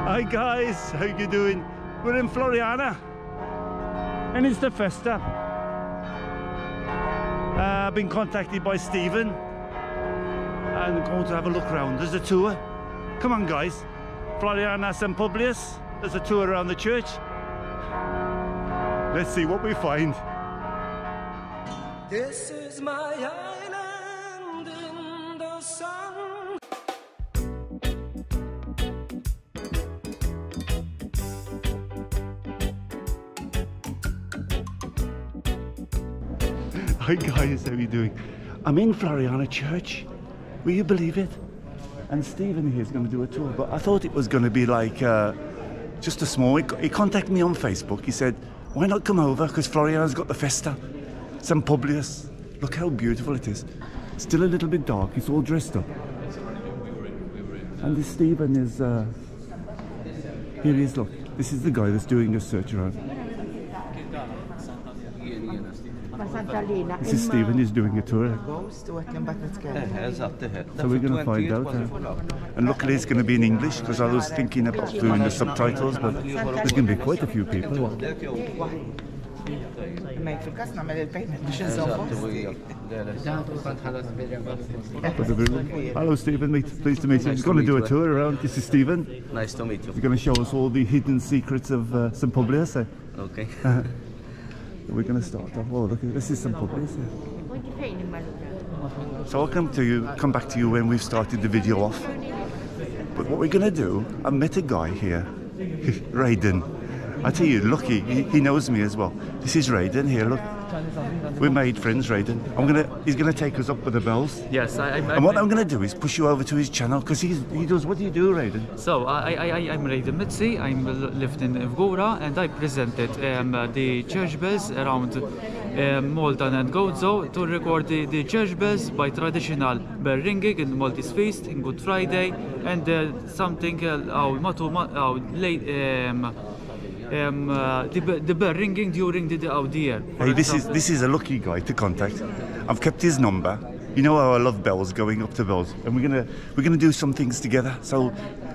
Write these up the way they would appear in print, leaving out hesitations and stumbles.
Hi guys, how you doing? We're in Floriana and it's the festa. I've been contacted by Stephen and I'm going to have a look around. There's a tour. Come on guys, Floriana, St Publius. There's a tour around the church. Let's see what we find. This is my island in the sun. Hi guys, how are you doing? I'm in Floriana Church. Will you believe it? And Stephen here is going to do a tour, but I thought it was going to be like just a small. He contacted me on Facebook. He said, "Why not come over? Because Floriana's got the festa, St Publius. Look how beautiful it is. Still a little bit dark. It's all dressed up." And this Stephen is here. He is. Look, this is the guy that's doing the search around. This is Stephen, he's doing a tour. So we're going to find out. And luckily it's going to be in English, because I was thinking about doing the subtitles, but there's going to be quite a few people. Hello Stephen, pleased to meet you. He's going to do a tour around. This is Stephen. Nice to meet you. He's going to show us all the hidden secrets of St Publius. Okay. We're going to start off. Oh, look, this is St Publius. So I'll come back to you when we've started the video off. But what we're going to do, I met a guy here, Raiden. I tell you, lucky, he knows me as well. This is Raiden here, look. We made friends, Raiden. He's gonna take us up with the bells. Yes, and what I'm gonna do is push you over to his channel, because he does. What do you do, Raiden? So I'm Raiden Mitzi. I'm lived in Vgura, and I presented the church bells around Malta and Gozo to record the church bells by traditional bell ringing in Maltese feast in Good Friday, and something the bell ringing during the year. Hey, this is a lucky guy to contact. I've kept his number. You know how I love bells, going up to bells, and we're gonna do some things together. So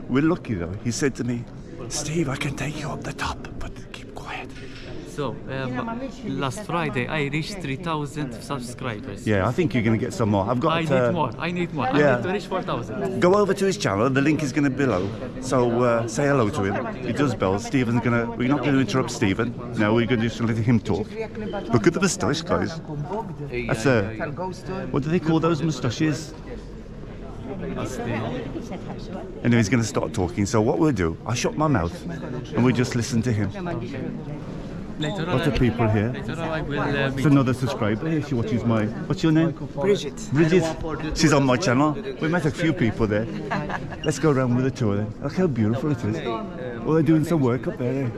we're lucky though. He said to me, "Steve, I can take you up the top, but keep quiet." So last Friday I reached 3,000 subscribers. Yeah, I think you're going to get some more. I need more. Yeah. I need to reach 4,000. Go over to his channel. The link is going to be below. So say hello to him. He does bells. Stephen's going to. We're not going to interrupt Stephen. No, we're going to just let him talk. Look at the moustache, guys. That's what do they call those moustaches? And he's going to start talking. So what we'll do, I shut my mouth and we just listen to him. Lots of people here. It's another subscriber here. She watches my. What's your name? Bridget. Bridget. She's on my channel. We met a few people there. Let's go around with a tour then. Look how beautiful it is. Well, they're doing some work up there. Eh?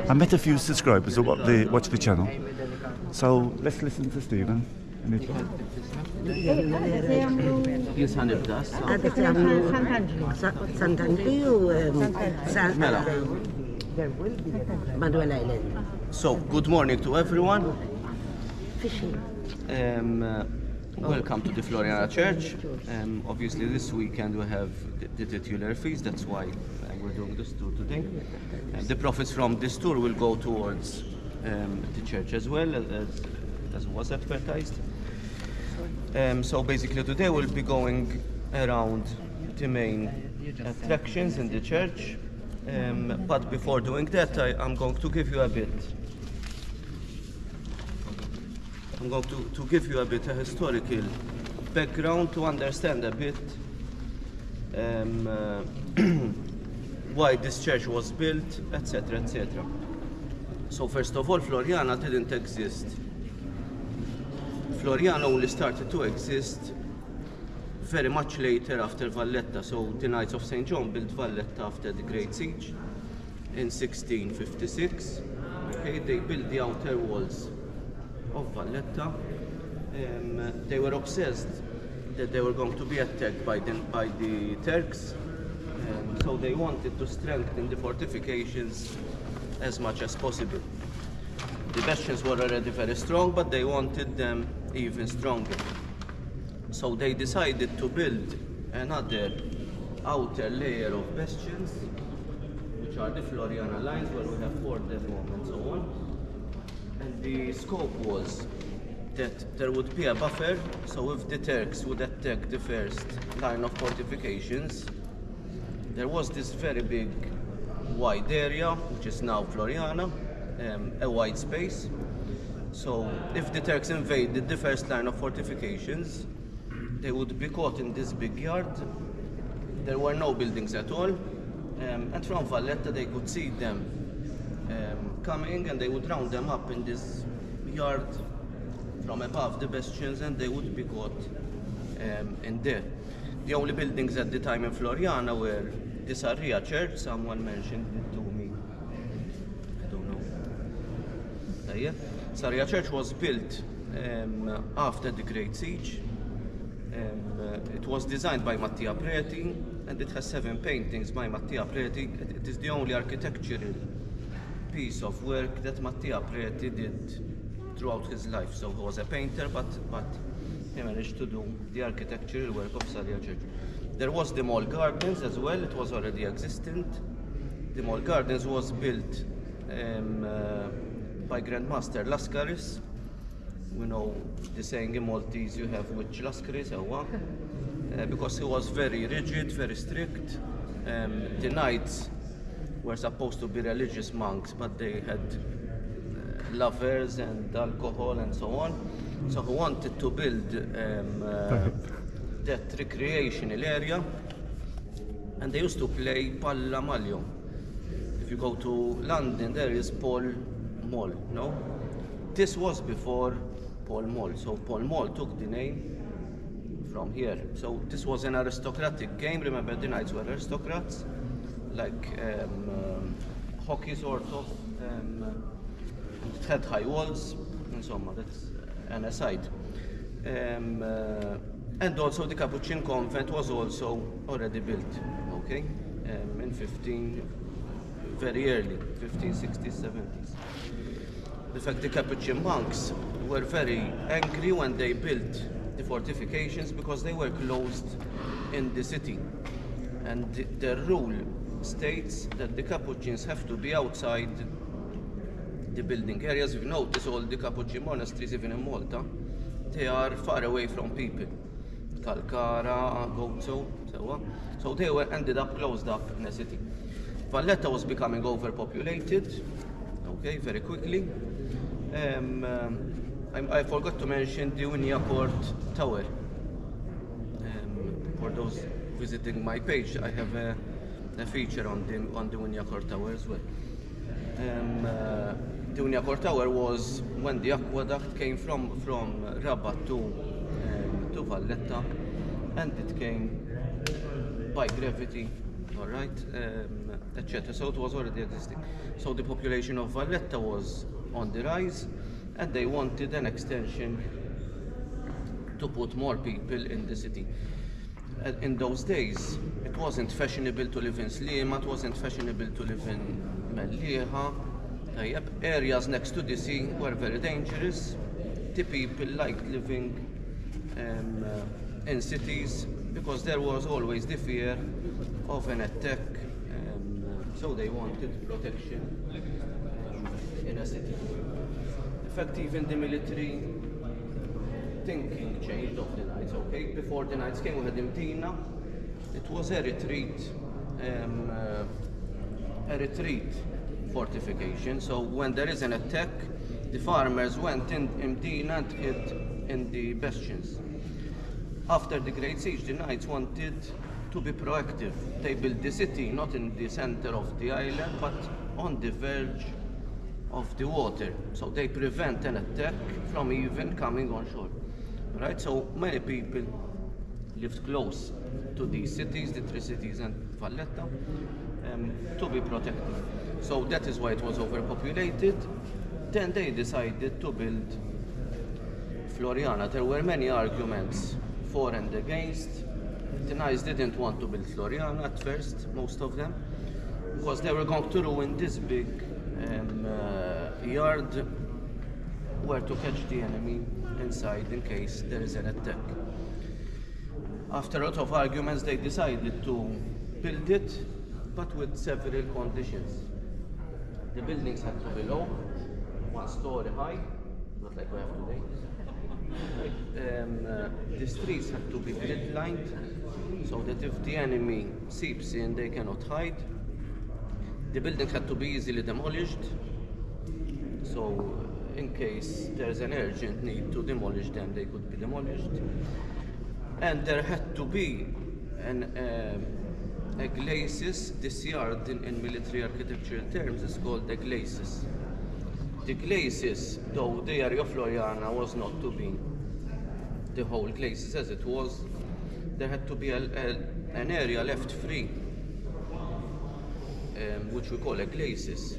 I met a few subscribers who watch the channel. So let's listen to Stephen. So, good morning to everyone. Welcome to the Floriana Church. Obviously this weekend we have the titular feast, that's why we're doing this tour today. The profits from this tour will go towards the church as well, as was advertised. So basically today we'll be going around the main attractions in the church. But before doing that, I'm going to give you a bit. I'm going to give you a bit of historical background to understand a bit why this church was built, etc., etc. So first of all, Floriana didn't exist. Floriana only started to exist very much later after Valletta. So the Knights of St. John built Valletta after the Great Siege in 1656. Okay, they built the outer walls of Valletta. They were obsessed that they were going to be attacked by the Turks. So they wanted to strengthen the fortifications as much as possible. The bastions were already very strong, but they wanted them even stronger. So they decided to build another outer layer of bastions, which are the Floriana lines, where we have Port Depot and so on. And the scope was that there would be a buffer, so if the Turks would attack the first line of fortifications, there was this very big wide area, which is now Floriana, a wide space. So if the Turks invaded the first line of fortifications, they would be caught in this big yard. There were no buildings at all, and from Valletta they could see them coming, and they would round them up in this yard from above the bastions, and they would be caught in there. The only buildings at the time in Floriana were the Sarria Church. Someone mentioned it to me. I don't know. Yeah. Sarria Church was built after the Great Siege. It was designed by Mattia Preti, and it has 7 paintings by Mattia Preti. It is the only architectural piece of work that Mattia Preti did throughout his life. So he was a painter, but he managed to do the architectural work of Sarria Church. There was the Mall Gardens as well. It was already existent. The Mall Gardens was built by Grandmaster Lascaris. We know the saying in Maltese, you have which Lascaris, because he was very rigid, very strict. The knights were supposed to be religious monks, but they had lovers and alcohol and so on. So he wanted to build that recreational area, and they used to play Palla Malio. If you go to London, there is Pall Mall, no? This was before Pall Mall, so Pall Mall took the name from here. So this was an aristocratic game. Remember, the knights were aristocrats, like hockey sort of. It had high walls and so on. That's an aside. And also the Capuchin convent was also already built, okay, in very early, 1560s, 70s. In fact, the Capuchin monks were very angry when they built the fortifications because they were closed in the city. And their rule states that the Capuchins have to be outside the building areas. If you notice, all the Capuchin monasteries, even in Malta, they are far away from people. Calcara, Gozo, so on. So they ended up closed up in the city. Valletta was becoming overpopulated, okay, very quickly. I forgot to mention the Winja Court Tower. For those visiting my page, I have a feature on the Winja Court Tower as well. The Winja Court Tower was when the aqueduct came from Rabat to Valletta, and it came by gravity, all right, etc. So it was already existing. So the population of Valletta was on the rise, and they wanted an extension to put more people in the city. In those days, it wasn't fashionable to live in Slima, it wasn't fashionable to live in Mellieha. Areas next to the sea were very dangerous. The people liked living in cities because there was always the fear of an attack, so they wanted protection in a city. In fact, even the military thinking changed of the knights, okay? Before the knights came, we had Mdina. It was a retreat fortification. So when there is an attack, the farmers went in Mdina and hid in the bastions. After the Great Siege, the knights wanted to be proactive. They built the city not in the center of the island, but on the verge of the water. So they prevent an attack from even coming on shore. Right? So many people lived close to these cities, the 3 cities and Valletta, to be protected. So that is why it was overpopulated. Then they decided to build Floriana. There were many arguments for and against. The knights didn't want to build Floriana at first, most of them, because they were going to ruin this big yard where to catch the enemy inside in case there is an attack. After a lot of arguments, they decided to build it, but with several conditions. The buildings had to be low, 1 story high, not like we have today. The streets had to be grid lined, so that if the enemy seeps in, they cannot hide. The buildings had to be easily demolished, so in case there's an urgent need to demolish them, they could be demolished. And there had to be a glacis. This yard in military architectural terms is called a glacis. The glacis, though the area of Floriana was not to be the whole glacis as it was, there had to be an area left free, which we call a glacis.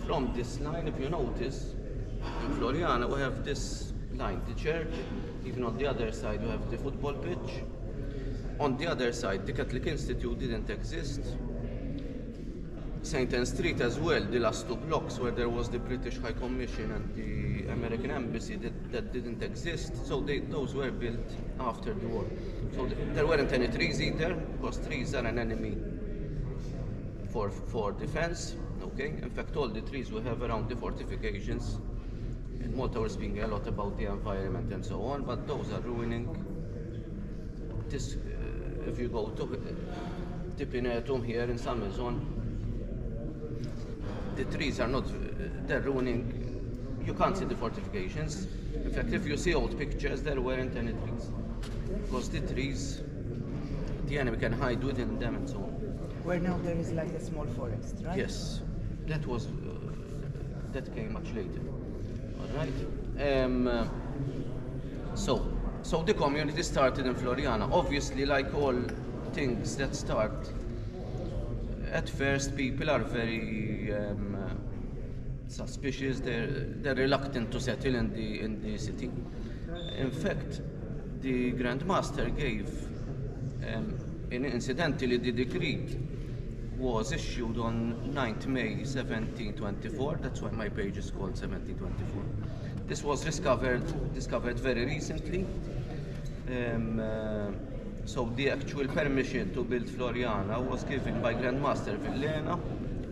From this line, if you notice, in Floriana we have this line, the church. Even on the other side we have the football pitch. On the other side, the Catholic Institute didn't exist. St. Anne Street as well, the last 2 blocks where there was the British High Commission and the American Embassy, that didn't exist. So those were built after the war. So there weren't any trees either, because trees are an enemy for defense. Okay? In fact, all the trees we have around the fortifications. In Malta we're speaking a lot about the environment and so on, but those are ruining this. If you go to Tipinetum here in Samizon, the trees are not, they're ruining, you can't see the fortifications. In fact, if you see old pictures, there weren't any trees. Because the trees, the enemy can hide within them and so on. Where now there is like a small forest, right? Yes, that was, that came much later. All right. So the community started in Floriana. Obviously, like all things that start, at first people are very suspicious. They're reluctant to settle in the city. In fact, the Grand Master gave, incidentally, the decree was issued on 9th May 1724. That's why my page is called 1724. This was discovered very recently. So the actual permission to build Floriana was given by Grand Master Villena.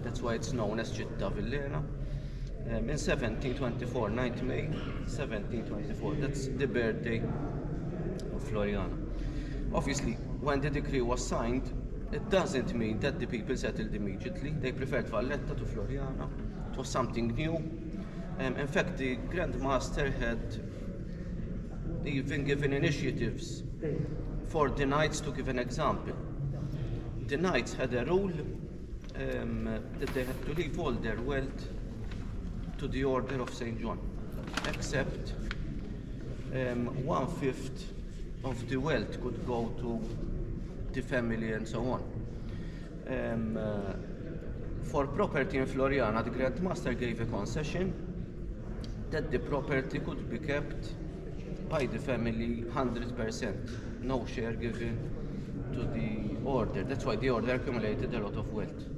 That's why it's known as Città Villena. In 1724, 9th May 1724. That's the birthday of Floriana. Obviously, when the decree was signed, it doesn't mean that the people settled immediately. They preferred Valletta to Floriana. It was something new. In fact, the Grand Master had even given initiatives for the knights. To give an example, the knights had a rule that they had to leave all their wealth to the Order of St. John, except 1/5 of the wealth could go to the family and so on. For property in Floriana, the Grand Master gave a concession that the property could be kept by the family 100%, no share given to the order. That's why the order accumulated a lot of wealth.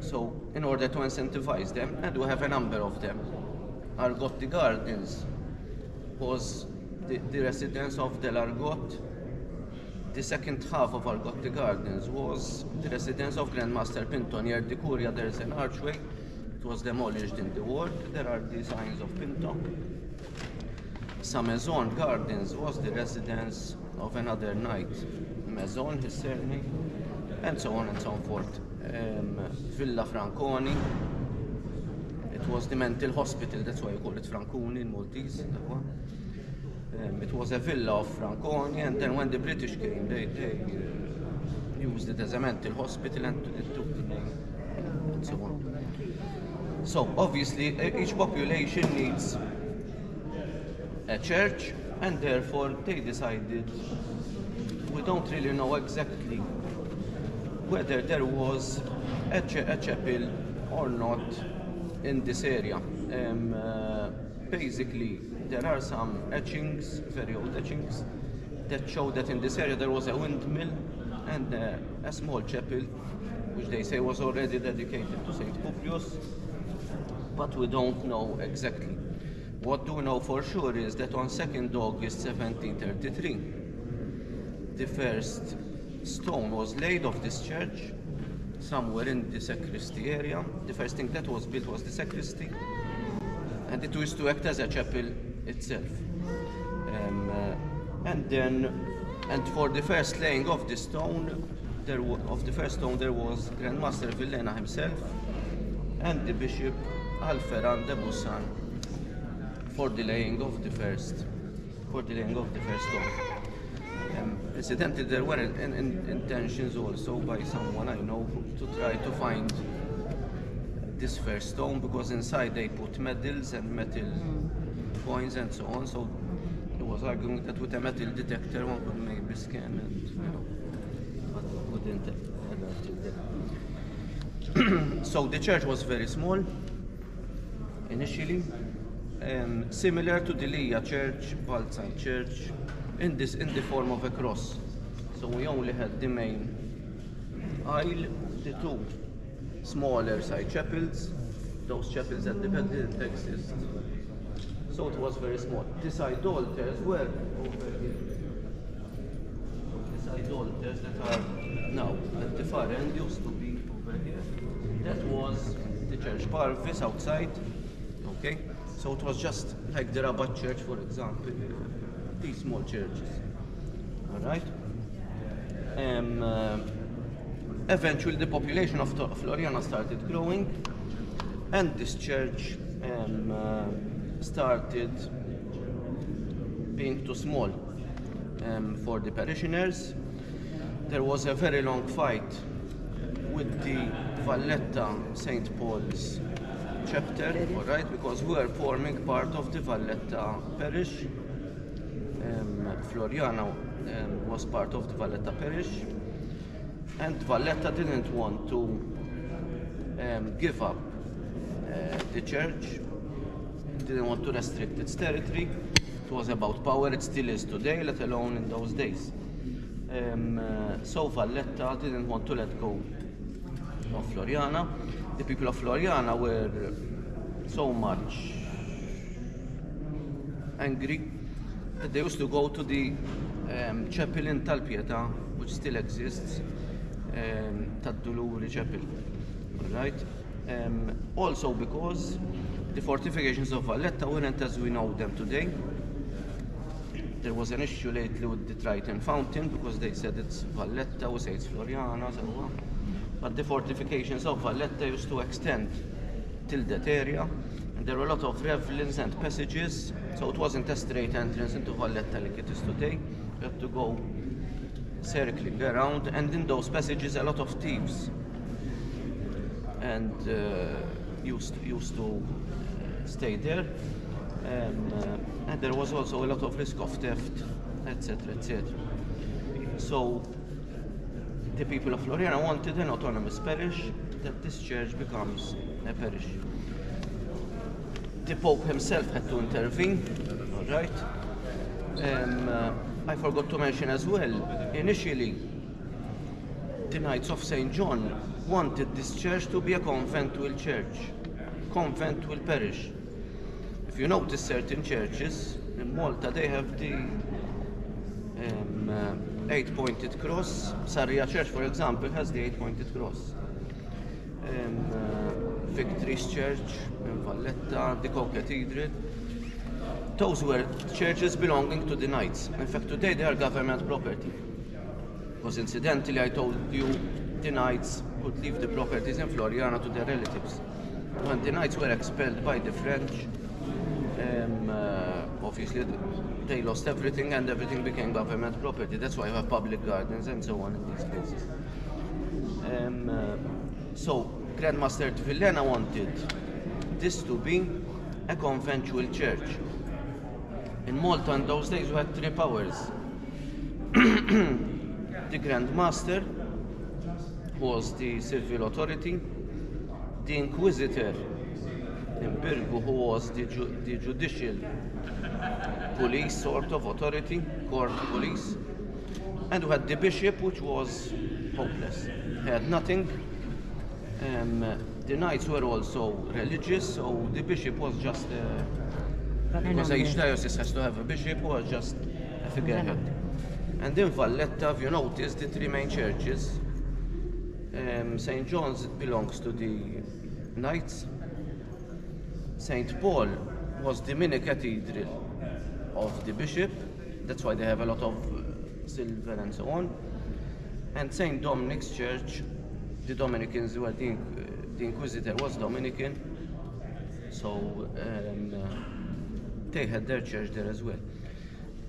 So in order to incentivize them, and we have a number of them, Argotti Gardens was the residence of Del Argot. The second half of Argotti Gardens was the residence of Grand Master Pinto. Near the Curia there is an archway. It was demolished in the war. There are the signs of Pinto. Samizon Gardens was the residence of another knight, Maison, his surname, and so on and so forth. Villa Franconi, it was the mental hospital, that's why you call it Franconi in Maltese. It was a villa of Franconi, and then when the British came, they used it as a mental hospital and it took the name and so on. So obviously each population needs a church, and therefore they decided, we don't really know exactly whether there was a chapel or not in this area. Basically, there are some etchings, very old etchings, that show that in this area there was a windmill and a small chapel, which they say was already dedicated to St. Publius, but we don't know exactly. what do we know for sure is that on 2nd August 1733, the first stone was laid of this church somewhere in the sacristy area. The first thing that was built was the sacristy, and it used to act as a chapel itself. And for the first laying of the stone, there was Grand Master Villena himself and the Bishop Alferan de Bussan for the laying of the first stone. Incidentally, there were intentions also by someone I know to try to find this first stone, because inside they put medals and metal coins and so on. So he was arguing that with a metal detector one could maybe scan and, but wouldn't ever till then. So the church was very small initially, similar to the Lija Church, Balzan Church, in the form of a cross. So we only had the main aisle, the two smaller side chapels. Those chapels at the back didn't exist. So it was very small. The side altars were over here. So the side altars that are now at the far end used to be over here. That was the church parvis outside. Okay? So it was just like the Rabat Church, for example, these small churches. Alright? Eventually the population of Floriana started growing, and this church started being too small for the parishioners. There was a very long fight with the Valletta St Paul's chapter, alright, because we were forming part of the Valletta parish. Floriana was part of the Valletta parish, and Valletta didn't want to give up the church, didn't want to restrict its territory. It was about power, it still is today, let alone in those days. So Valletta didn't want to let go of Floriana. The people of Floriana were so much angry that they used to go to the chapel in Talpieta, which still exists, Tadduluri Chapel, right? Also because the fortifications of Valletta weren't as we know them today. There was an issue lately with the Triton Fountain, because they said it's Valletta, we say it's Floriana, so on. But the fortifications of Valletta used to extend till that area, and there were a lot of ravelins and passages, so it wasn't a straight entrance into Valletta like it is today. You had to go circling around, and in those passages a lot of thieves and used to stay there, and there was also a lot of risk of theft, etc., etc. So the people of Floriana wanted an autonomous parish, that this church becomes a parish. The Pope himself had to intervene, all right? I forgot to mention as well, initially, the Knights of St. John wanted this church to be a conventual church, conventual parish. If you notice certain churches, in Malta they have the 8-pointed cross. Sarria Church, for example, has the 8-pointed cross. Victory's Church in Valletta, the Co-Cathedral. Those were churches belonging to the Knights. In fact, today they are government property. Because incidentally, I told you, the Knights could leave the properties in Floriana to their relatives. When the Knights were expelled by the French, obviously they lost everything, and everything became government property. That's why you have public gardens and so on in these places. So Grandmaster Villena wanted this to be a conventual church. In Malta in those days we had 3 powers. The Grand Master was the civil authority, the Inquisitor in Birgu, who was the judicial police sort of authority, court police, and we had the Bishop, which was hopeless. He had nothing. The Knights were also religious, so the Bishop was just Because each diocese has to have a bishop who is just a figurehead. And in Valletta, if you notice, the three main churches, St John's belongs to the Knights. St Paul was the mini cathedral of the bishop. That's why they have a lot of silver and so on. And St Dominic's Church, the Dominicans were the Inquisitor was Dominican, so they had their church there as well.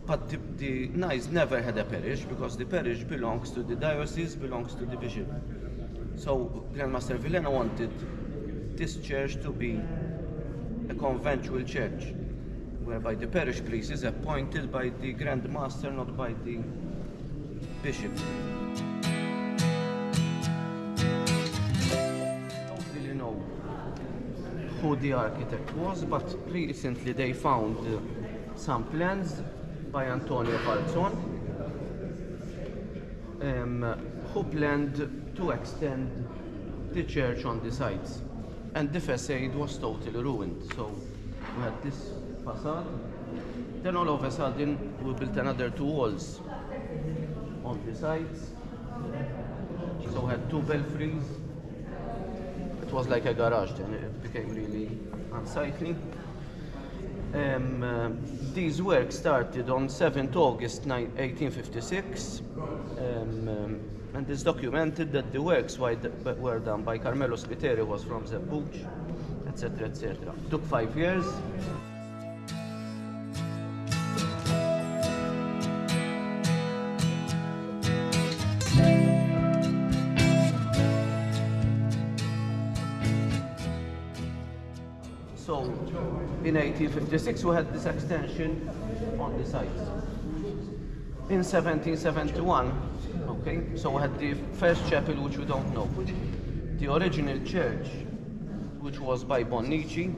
But the Knights never had a parish because the parish belongs to the diocese, belongs to the bishop. So Grandmaster Villena wanted this church to be a conventual church, whereby the parish priest is appointed by the Grand Master, not by the bishop. I don't really know who the architect was, but recently they found some plans by Antonio Falzon, who planned to extend the church on the sides. And the facade was totally ruined. So we had this facade. Then all of a sudden we built another two walls on the sides. So we had two belfries. It was like a garage then, it became really unsightly. These works started on 7th August 1856, and it's documented that the works were done by Carmelo Spiteri, who was from Zebbuc, etc., etc. Took 5 years. So in 1856 we had this extension on the sides. In 1771, okay, so we had the first chapel, which we don't know. The original church, which was by Bonnici,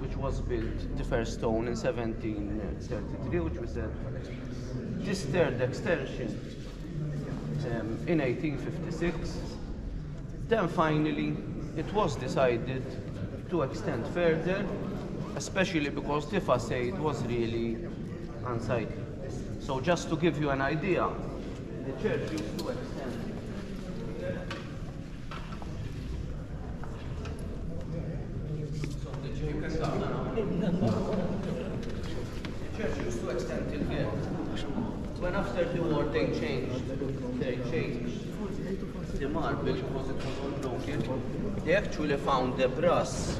which was built, the first stone, in 1733, which was this third extension in 1856. Then finally it was decided to extend further, especially because the facade was really unsightly. So just to give you an idea, the church used to extend till here. When after the war they changed the marble because it was all broken. They actually found the brass,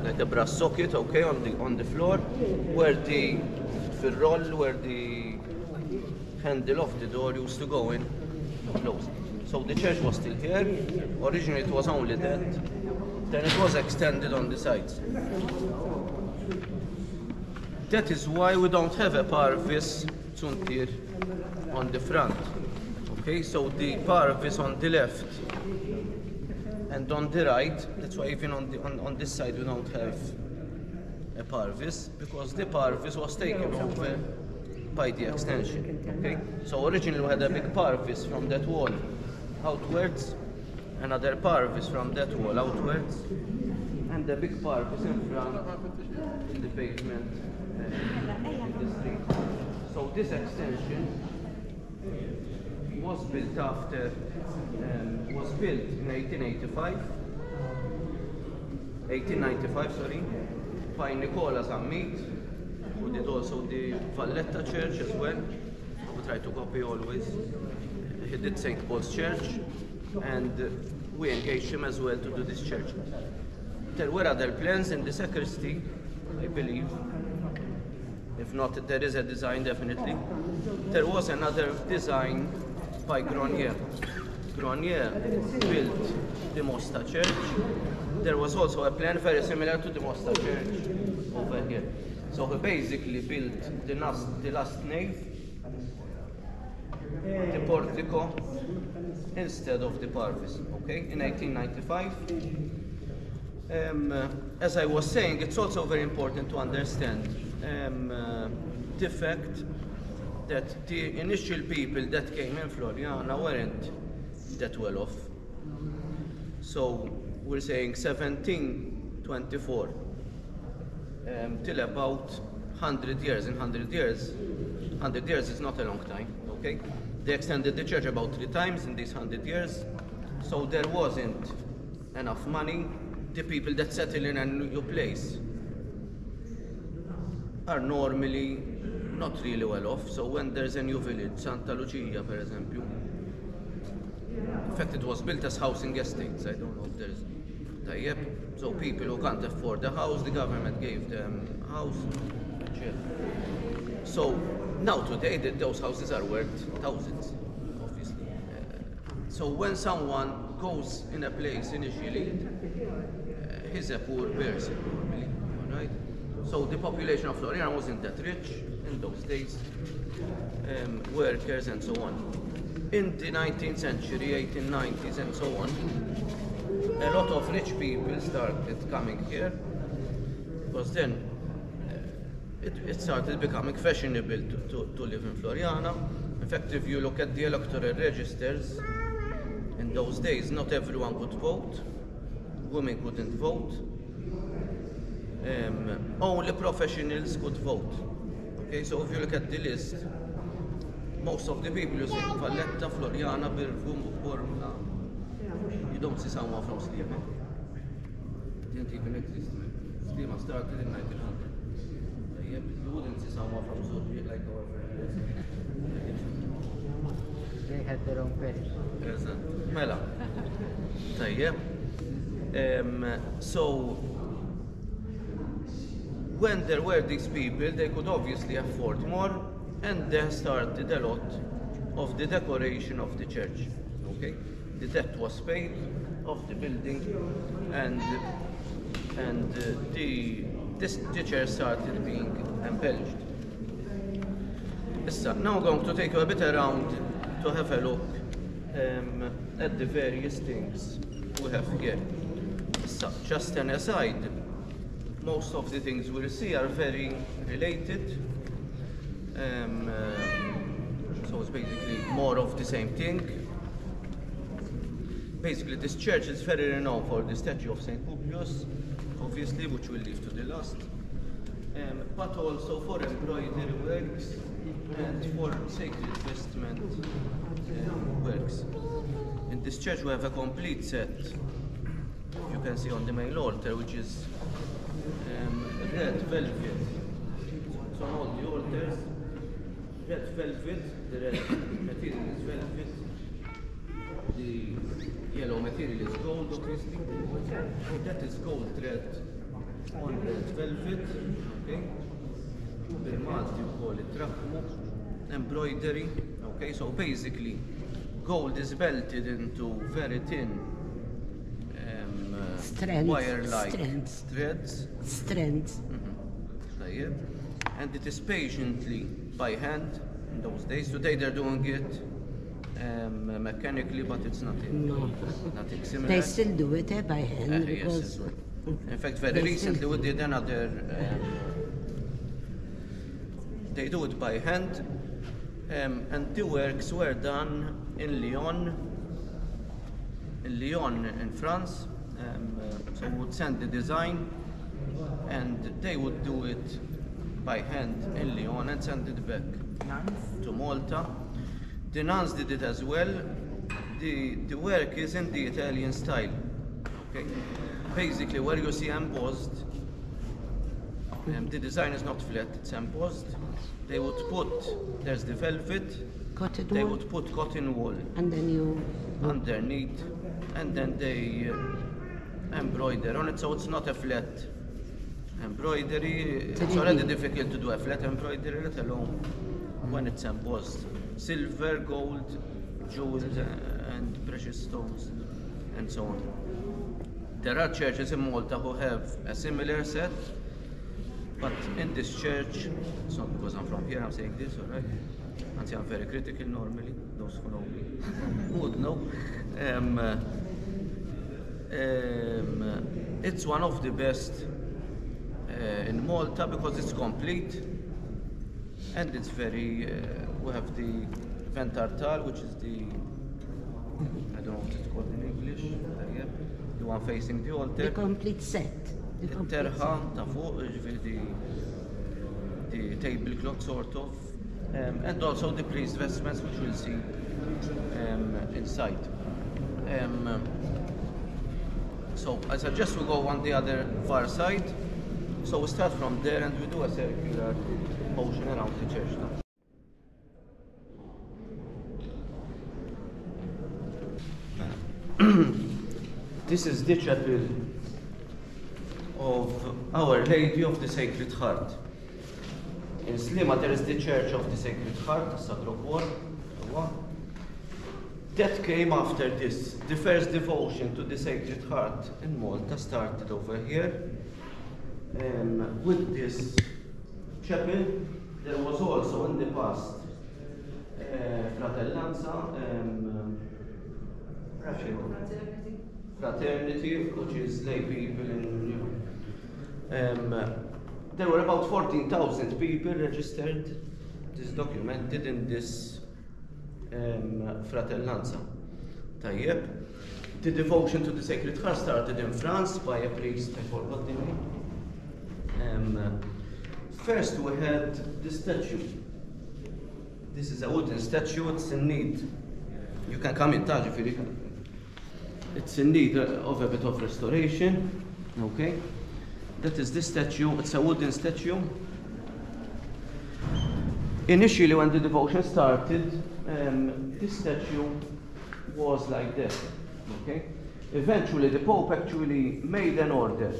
like a brass socket, okay, on the floor, where the roll, where the handle of the door used to go in to close. So the church was still here. Originally it was only that. Then it was extended on the sides. That is why we don't have a parvis zuntir on the front. Okay, so the parvis on the left and on the right, that's why even on this side we don't have a parvis, because the parvis was taken over by the extension. Okay, so originally we had a big parvis from that wall outwards, another parvis from that wall outwards, and a big parvis in front in the pavement in the street. So this extension was built in 1895, sorry, by Nicola Zammit, who did also the Valletta Church as well. We try to copy always. He did St Paul's Church, and we engaged him as well to do this church. There were other plans in the sacristy, I believe. If not, there is a design definitely. There was another design by Grenier. Grenier built the Mosta Church. There was also a plan very similar to the Mosta Church over here. So he basically built the last nave, the portico, instead of the parvis, okay, in 1895. As I was saying, it's also very important to understand the fact that the initial people that came in Floriana weren't that well off. So we're saying 17 24 till about 100 years. In 100 years is not a long time, okay? They extended the church about 3 times in these 100 years, so there wasn't enough money. The people that settle in a new place are normally not really well off, so when there's a new village, Santa Lucia, for example, in fact it was built as housing estates, I don't know if there's tayyeb, so people who can't afford a house, the government gave them a house. So now today those houses are worth thousands, obviously. So when someone goes in a place initially, he's a poor person normally, right? So the population of Floriana wasn't that rich in those days, workers and so on. In the 19th century, 1890s and so on, a lot of rich people started coming here, because then it started becoming fashionable to live in Floriana. In fact, if you look at the electoral registers, in those days, not everyone could vote. Women couldn't vote. Only professionals could vote. Okay, so if you look at the list, most of the people who say Valletta, Floriana, Birvum, Bormla, you don't see someone from Slima. It didn't even exist. Slima started in 1900. You wouldn't see someone from Zurich like our friends. They had their own parish. Mela. Tayyeb. So when there were these people, they could obviously afford more, and they started a lot of the decoration of the church. Okay, the debt was paid of the building, and the church started being embellished. Now I'm going to take you a bit around to have a look at the various things we have here. So, just an aside, most of the things we'll see are very related. So it's basically more of the same thing. Basically, this church is very renowned for the statue of St Publius, obviously, which we'll leave to the last, but also for embroidery works and for sacred vestment works. In this church, we have a complete set. You can see on the main altar, which is red velvet. So on all the altars, red velvet, the red material is velvet, the yellow material is gold, obviously. That is gold thread on red velvet, okay? Bil-Malti you call it rakmu, embroidery, okay? So basically, gold is belted into very thin wire-like threads. Strands. And it is patiently by hand in those days. Today they're doing it mechanically, but it's nothing, nothing similar. They still do it by hand because yes, as well. In fact, very recently we did another. They do it by hand, and the works were done in Lyon, in France. So we would send the design, and they would do it by hand in Lyon and send it back to Malta. The nuns did it as well. The work is in the Italian style. Okay, basically where you see embossed, the design is not flat; it's embossed. They would put, there's the velvet. cotton They wool, would put cotton wool and then you underneath, and then they embroider on it, so it's not a flat embroidery. It's already difficult to do a flat embroidery, let alone when it's embossed. Silver, gold, jewels, and precious stones, and so on. There are churches in Malta who have a similar set, but in this church, it's not because I'm from here I'm saying this, alright? I'm very critical normally, those who know me would know. It's one of the best in Malta because it's complete and it's very, we have the ventartal, which is the, I don't know what it's called in English, the one facing the altar. the complete set. it-terħa ta' fuq, ġifieri the tablecloth sort of, and also the priest vestments which we'll see inside. So I suggest we go on the other far side. So we start from there and we do a circular motion around the church now. This is the chapel of Our Lady of the Sacred Heart. In Slima there is the Church of the Sacred Heart, Sacro Cuore. That came after this. The first devotion to the Sacred Heart in Malta started over here. With this chapel, there was also in the past Fratellanza, Fraternity, which is lay people in, there were about 14,000 people registered, this documented in this Fratellanza. Tayyeb. The devotion to the Sacred Heart started in France by a priest, I forgot the name. First we had the statue. This is a wooden statue, it's in need. You can come in touch if you can. It's in need of a bit of restoration, okay? That is this statue, it's a wooden statue. Initially when the devotion started, this statue was like this, okay? Eventually the Pope actually made an order,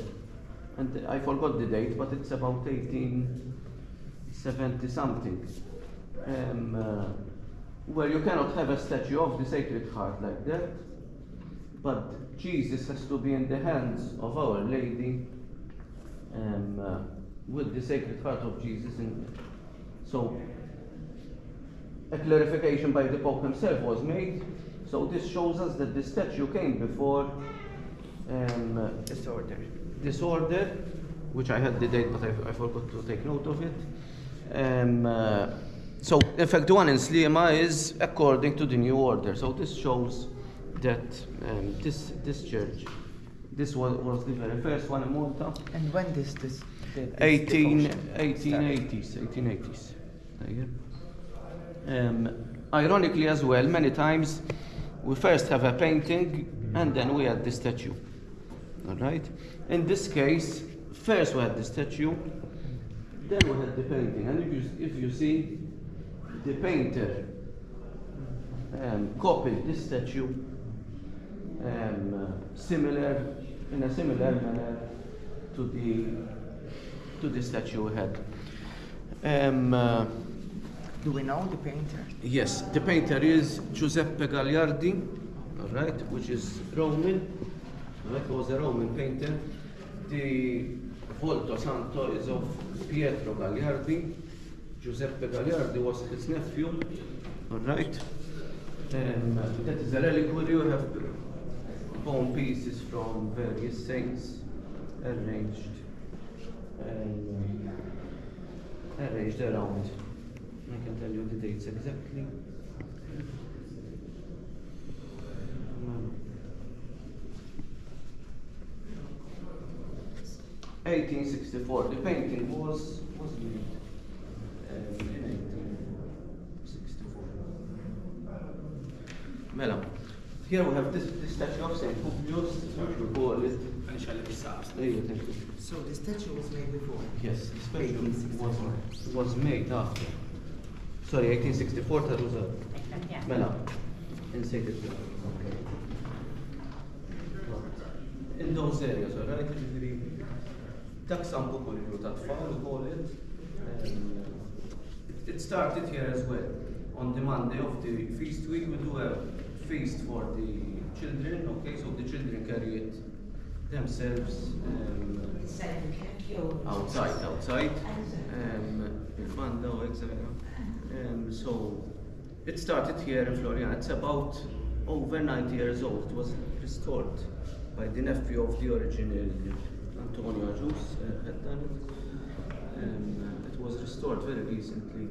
and I forgot the date, but it's about 1870 something, where you cannot have a statue of the Sacred Heart like that, but Jesus has to be in the hands of Our Lady, with the Sacred Heart of Jesus. So a clarification by the Pope himself was made. So this shows us that the statue came before this order, which I had the date, but I forgot to take note of it. So in fact the one in Slima is according to the new order. So this shows that this church, this was the very first one in Malta. And when this 1880s. Ironically as well, many times we first have a painting and then we had the statue. All right. In this case, first we had the statue, then we had the painting. And if you see, the painter copied this statue in a similar manner to the statue we had. Do we know the painter? Yes, the painter is Giuseppe Gagliardi, all right, which is Roman. Right, was a Roman painter. The Volto Santo is of Pietro Gagliardi. Giuseppe Gagliardi was his nephew, all right. That is a reliquary. We have bone pieces from various saints arranged around. I can tell you the dates exactly. 1864. The painting was made in 1864. Mela, here we have this statue of St Publius, which we call it. So the statue was made before? Yes, the statue was made after. Sorry, 1864 that was a Mela, in Sacred Heart. In those areas, all right? Dak sambu kullu ta' tfal, we call it. It started here as well. On the Monday of the feast week, we do a feast for the children, okay? So the children carry it themselves outside. So it started here in Floriana. It's about over 90 years old. It was restored by the nephew of the original Antonio Ajus had done it. It was restored very recently.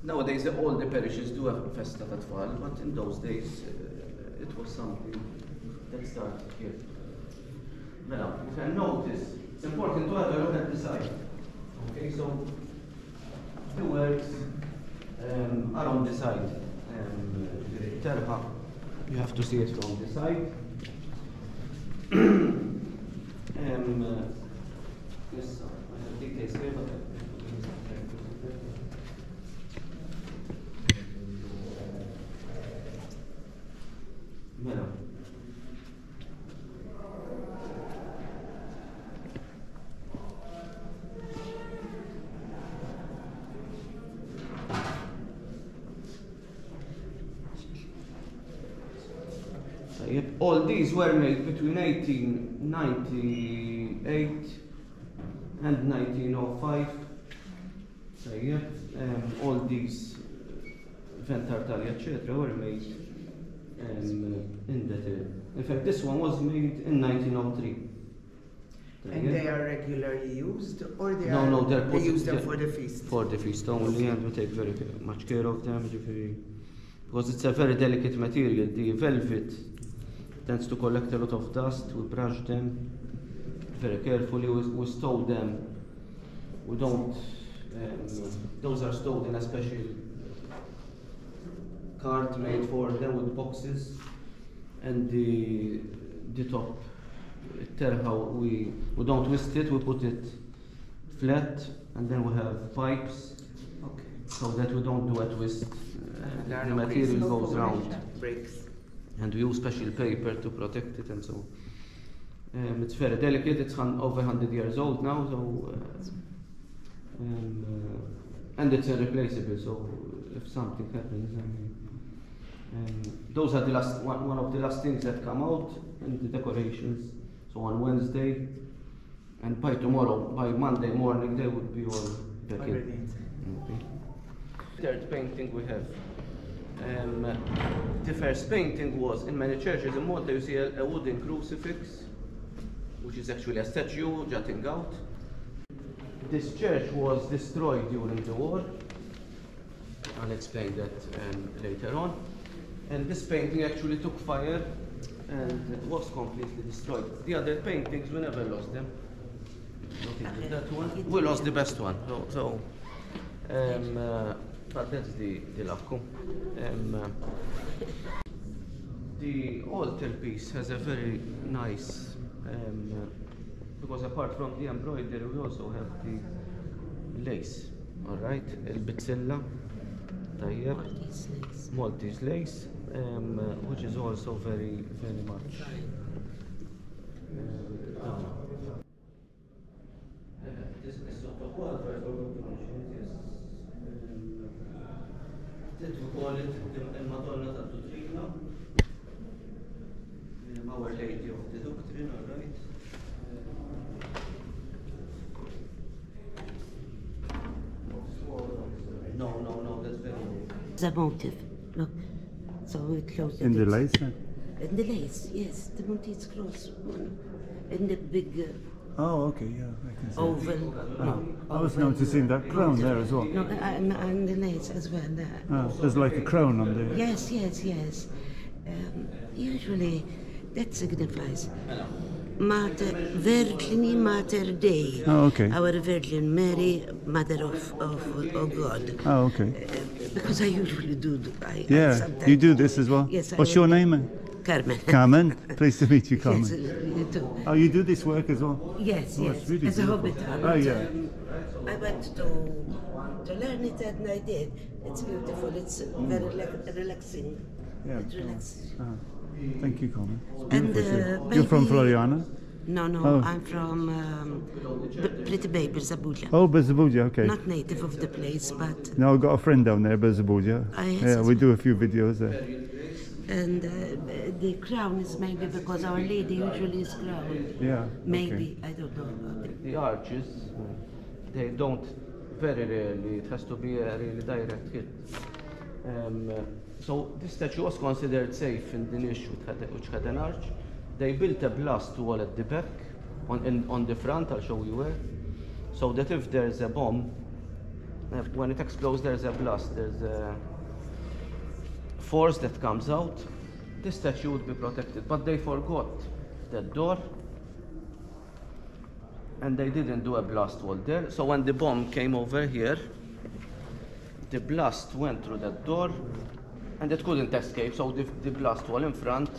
Nowadays all the parishes do have a festa tatfal, but in those days it was something that started here. Now, you can notice, it's important to have a look at the side. Okay, so the words are on the side. Terha, you have to see it from the side. Yes, I have details here, but Mela. All these were made between 1898 and 1905. All these Ventartali, etc., were made in that era. In fact, this one was made in 1903. And they are regularly used, or they they use them for the feast? For the feast only, and we take very much care of them, because it's a very delicate material. The velvet tends to collect a lot of dust. We brush them very carefully. We stow them. We don't. Those are stowed in a special cart made for them with boxes, and the top. Terha, we don't twist it. We put it flat, and then we have pipes, so that we don't do a twist. The material goes round. Breaks. And we use special paper to protect it and so on. It's very delicate. It's over 100 years old now, so and it's irreplaceable. So if something happens, those are the last one of the last things that come out in the decorations. So on Wednesday, and by tomorrow, by Monday morning, they would be all back in. Okay. Third painting we have. The first painting was in many churches in Malta. You see a wooden crucifix, which is actually a statue jutting out. This church was destroyed during the war. I'll explain that later on. And this painting actually took fire and it was completely destroyed. The other paintings, we never lost them. Nothing with that one. We lost the best one. But that's the Lavkum. The altar piece has a very nice, because apart from the embroidery, we also have the lace. All right, el-bitzilla, Maltese lace, which is also very, very much. This is sort of that we call it the Madonna ta' Doctrina, Our Lady of the Doctrine, all right? No, that's very good. The motif, look. So we close it. In the lace then? In the lace, yes. The motif is close. In the big Oh, okay, yeah, I can see. oval. No, I was noticing that crown there as well. no, and the lace as well. There's like a crown on there. Yes. Usually that signifies Mater, Virgin Mater Dei. Oh, okay. Our Virgin Mary, Mother of God. Oh, okay. Because I usually do. I Yeah, sometimes- you do this as well? Yes. What's your name? Carmen. Carmen. Pleased to meet you, Carmen. Yes, you do. Oh, you do this work as well? Yes, Oh, yes. it's really As a beautiful. hobbit. Oh, yeah. I went to learn it and I did. It's beautiful. It's very relaxing. Yeah. It relaxes. Thank you, Carmen. It's And beautiful. You're from maybe- Floriana? No, Oh. I'm from Pretty Baby, Zabuja. Oh, Bezabuja, okay. Not native of the place, but No, I've got a friend down there, Bezabuja. Ah, yes, Yeah, yes. we do a few videos there. and the crown is maybe because Our Lady usually is crowned. Yeah. Maybe I don't know about it. The arches, they don't, very rarely, it has to be a really direct hit. So this statue was considered safe in the niche which had an arch. They built a blast wall at the back, on the front, I'll show you where, so that if there's a bomb, when it explodes there's a blast, there's a force that comes out, the statue would be protected. But they forgot that door and they didn't do a blast wall there. So when the bomb came over here, the blast went through that door and it couldn't escape. So the blast wall in front,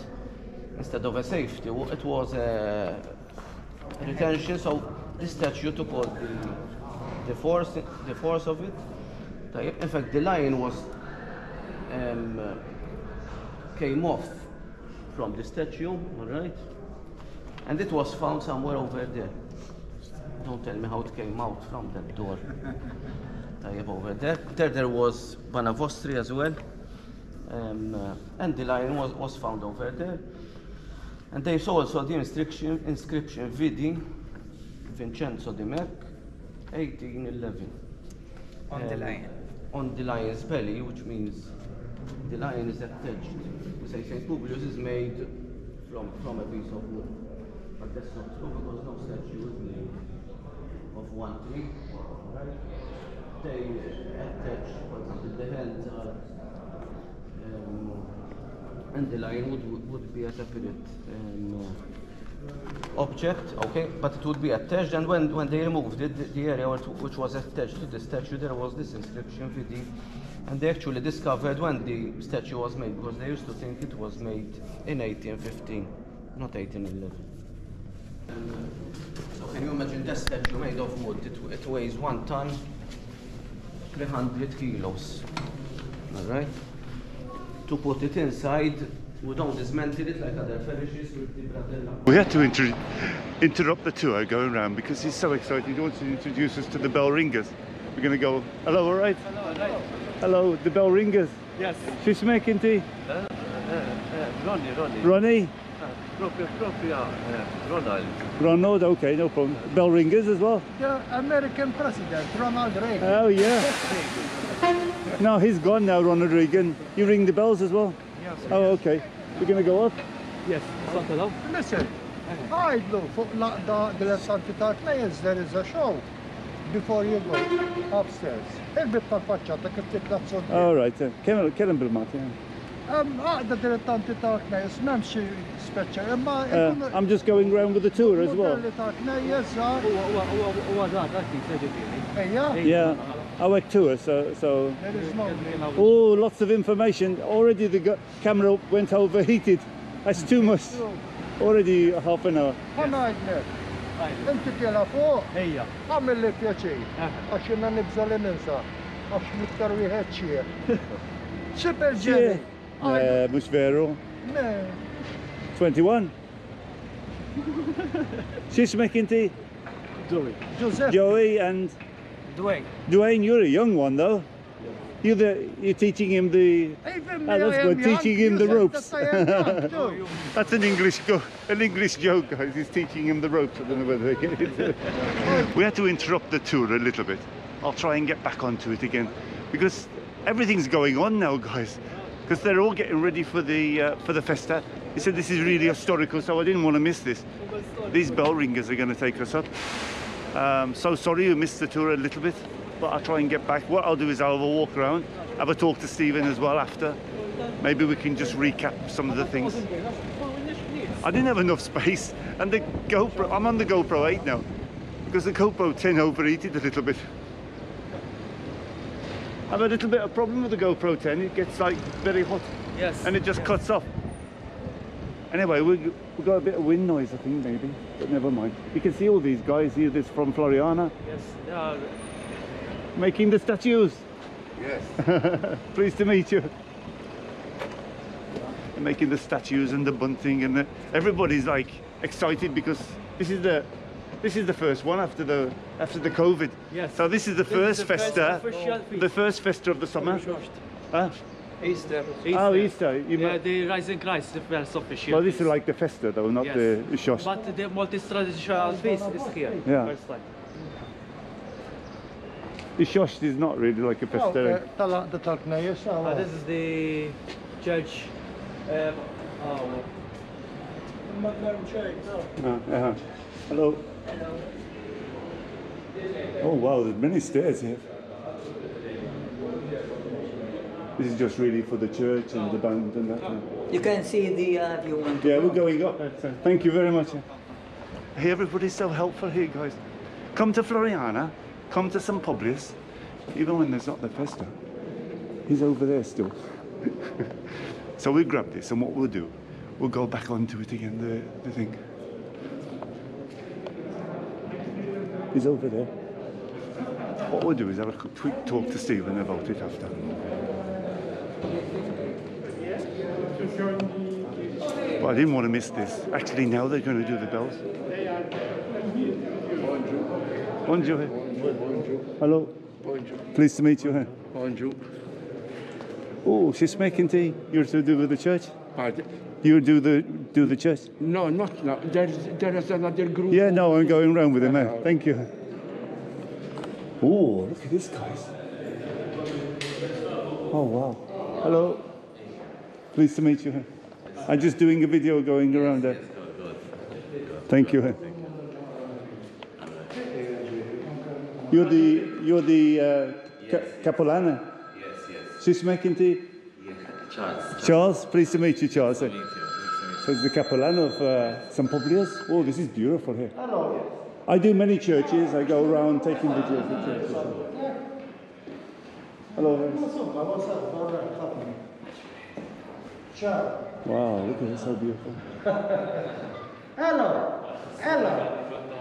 instead of a safety, it was a retention. So the statue took all the force of it. In fact, the line was came off from the statue, all right? And it was found somewhere over there. Don't tell me how it came out from that door. Over there. There was Banavostri as well. And the lion was found over there. And they saw also the inscription Vidi Vincenzo di Merck, 1811. On the lion. On the lion's belly, which means the lion is attached. We say St Publius is made from a piece of wood. But that's not true because no statue is made of one tree. Right? They attach, for example, the hands are, and the lion would be a separate object, okay? But it would be attached, and when they removed it, the area which was attached to the statue, there was this inscription, Vidi, and they actually discovered when the statue was made, because they used to think it was made in 1815, not 1811. So can you imagine that statue made of wood? It weighs 1 ton, 300 kilos, all right? To put it inside, we don't dismantle it like other fetishes with the bratella. We had to interrupt the tour going around because he's so excited. He wants to introduce us to the bell ringers. We're going to go, hello, all right? Hello, all right. Hello, the bell ringers. Yes. She's making tea. Ronnie. Ronnie? Ronald. Ronald, okay, no problem. Bell ringers as well? The American president, Ronald Reagan. Oh, yeah. No, he's gone now, Ronald Reagan. You ring the bells as well? Yes. Oh, okay. We're going to go up? Yes. Listen, I look for the dilettanti ta' knejjes, there is a show before you go upstairs. Il-bib tal-faċċata kif titla' t-soddi. All right, kellem bil-mat, yeah. The dilettanti ta' knejjes m'hemm xi speċjal, imma I'm just going round with the tour as well. ta' knejjes żgħar. Yeah, I work tour, so There is no oh, lots of information. Already the camera went overheated. That's too much. Already half an hour. ħanajdlek. Inti tiela fuq. Għamil li pjaċir. Għax jenna nibża li ninsa. Għax miktar wieħed xie. Xibel ġeni. Mux veru. Ne. 21. Xismek inti? Giuseppe. Joey and Dwayne, you're a young one though. You're teaching him the. That's good. Teaching him the ropes. That's an English joke, guys. He's teaching him the ropes. I don't know whether they get it. We had to interrupt the tour a little bit. I'll try and get back onto it again because everything's going on now, guys. Because they're all getting ready for the festa. He said this is really historical, so I didn't want to miss this. These bell ringers are going to take us up. So sorry we missed the tour a little bit. But I'll try and get back. What I'll do is I'll have a walk around, have a talk to Stephen as well after. Maybe we can just recap some of the things. I didn't have enough space, and the GoPro, I'm on the GoPro 8 now, because the GoPro 10 overheated a little bit. I have a little bit of problem with the GoPro 10, it gets like very hot. Yes. And it just cuts off. Anyway, we got a bit of wind noise, I think, maybe, but never mind. You can see all these guys here, this from Floriana. Yes. Making the statues. Yes. Pleased to meet you. They're making the statues and the bunting, and everybody's like excited because this is the first one after the COVID. Yes. So this is the first festa, the first festa of the summer. Huh? Easter. Oh, Easter. Yeah, the Rising Christ, the first official. Well, this is like the festa though, not Yes. the shosh. But the multi-traditional feast is here. Yeah. First time. The shosh is not really like a festa. The tal-knejjes. This is the church. Hello. Oh wow, there's many stairs here. This is just really for the church and the band and that. You can see the view. Yeah, we're going up. Thank you very much. Hey, everybody's so helpful here, guys. Come to Floriana, come to St Publius, even when there's not the festa. He's over there still. So we grab this, and what we'll do, we'll go back onto it again, the thing. He's over there. What we'll do is have a quick talk to Stephen about it after. But I didn't want to miss this. Actually, now they're going to do the bells. Bonjour. Hello. Bonjour. Pleased to meet you. Bonjour. Oh, she's making tea. You're to do with the church? Pardon? You do the church? No, not now. There is another group. Yeah, no, I'm going round with him now. Thank you. Oh, look at this, guys. Oh, wow. Hello. Pleased to meet you. I'm just doing a video going around there. Thank you. You're the Capolana? Yes. She's making tea? Yeah, Charles. Charles, pleased to meet you, Charles. So it's the Capolana of St Publius. Oh, this is beautiful here. Hello. I do many churches. I go around taking videos of churches. Hello. Ciao. Wow, look at this, how beautiful. Hello.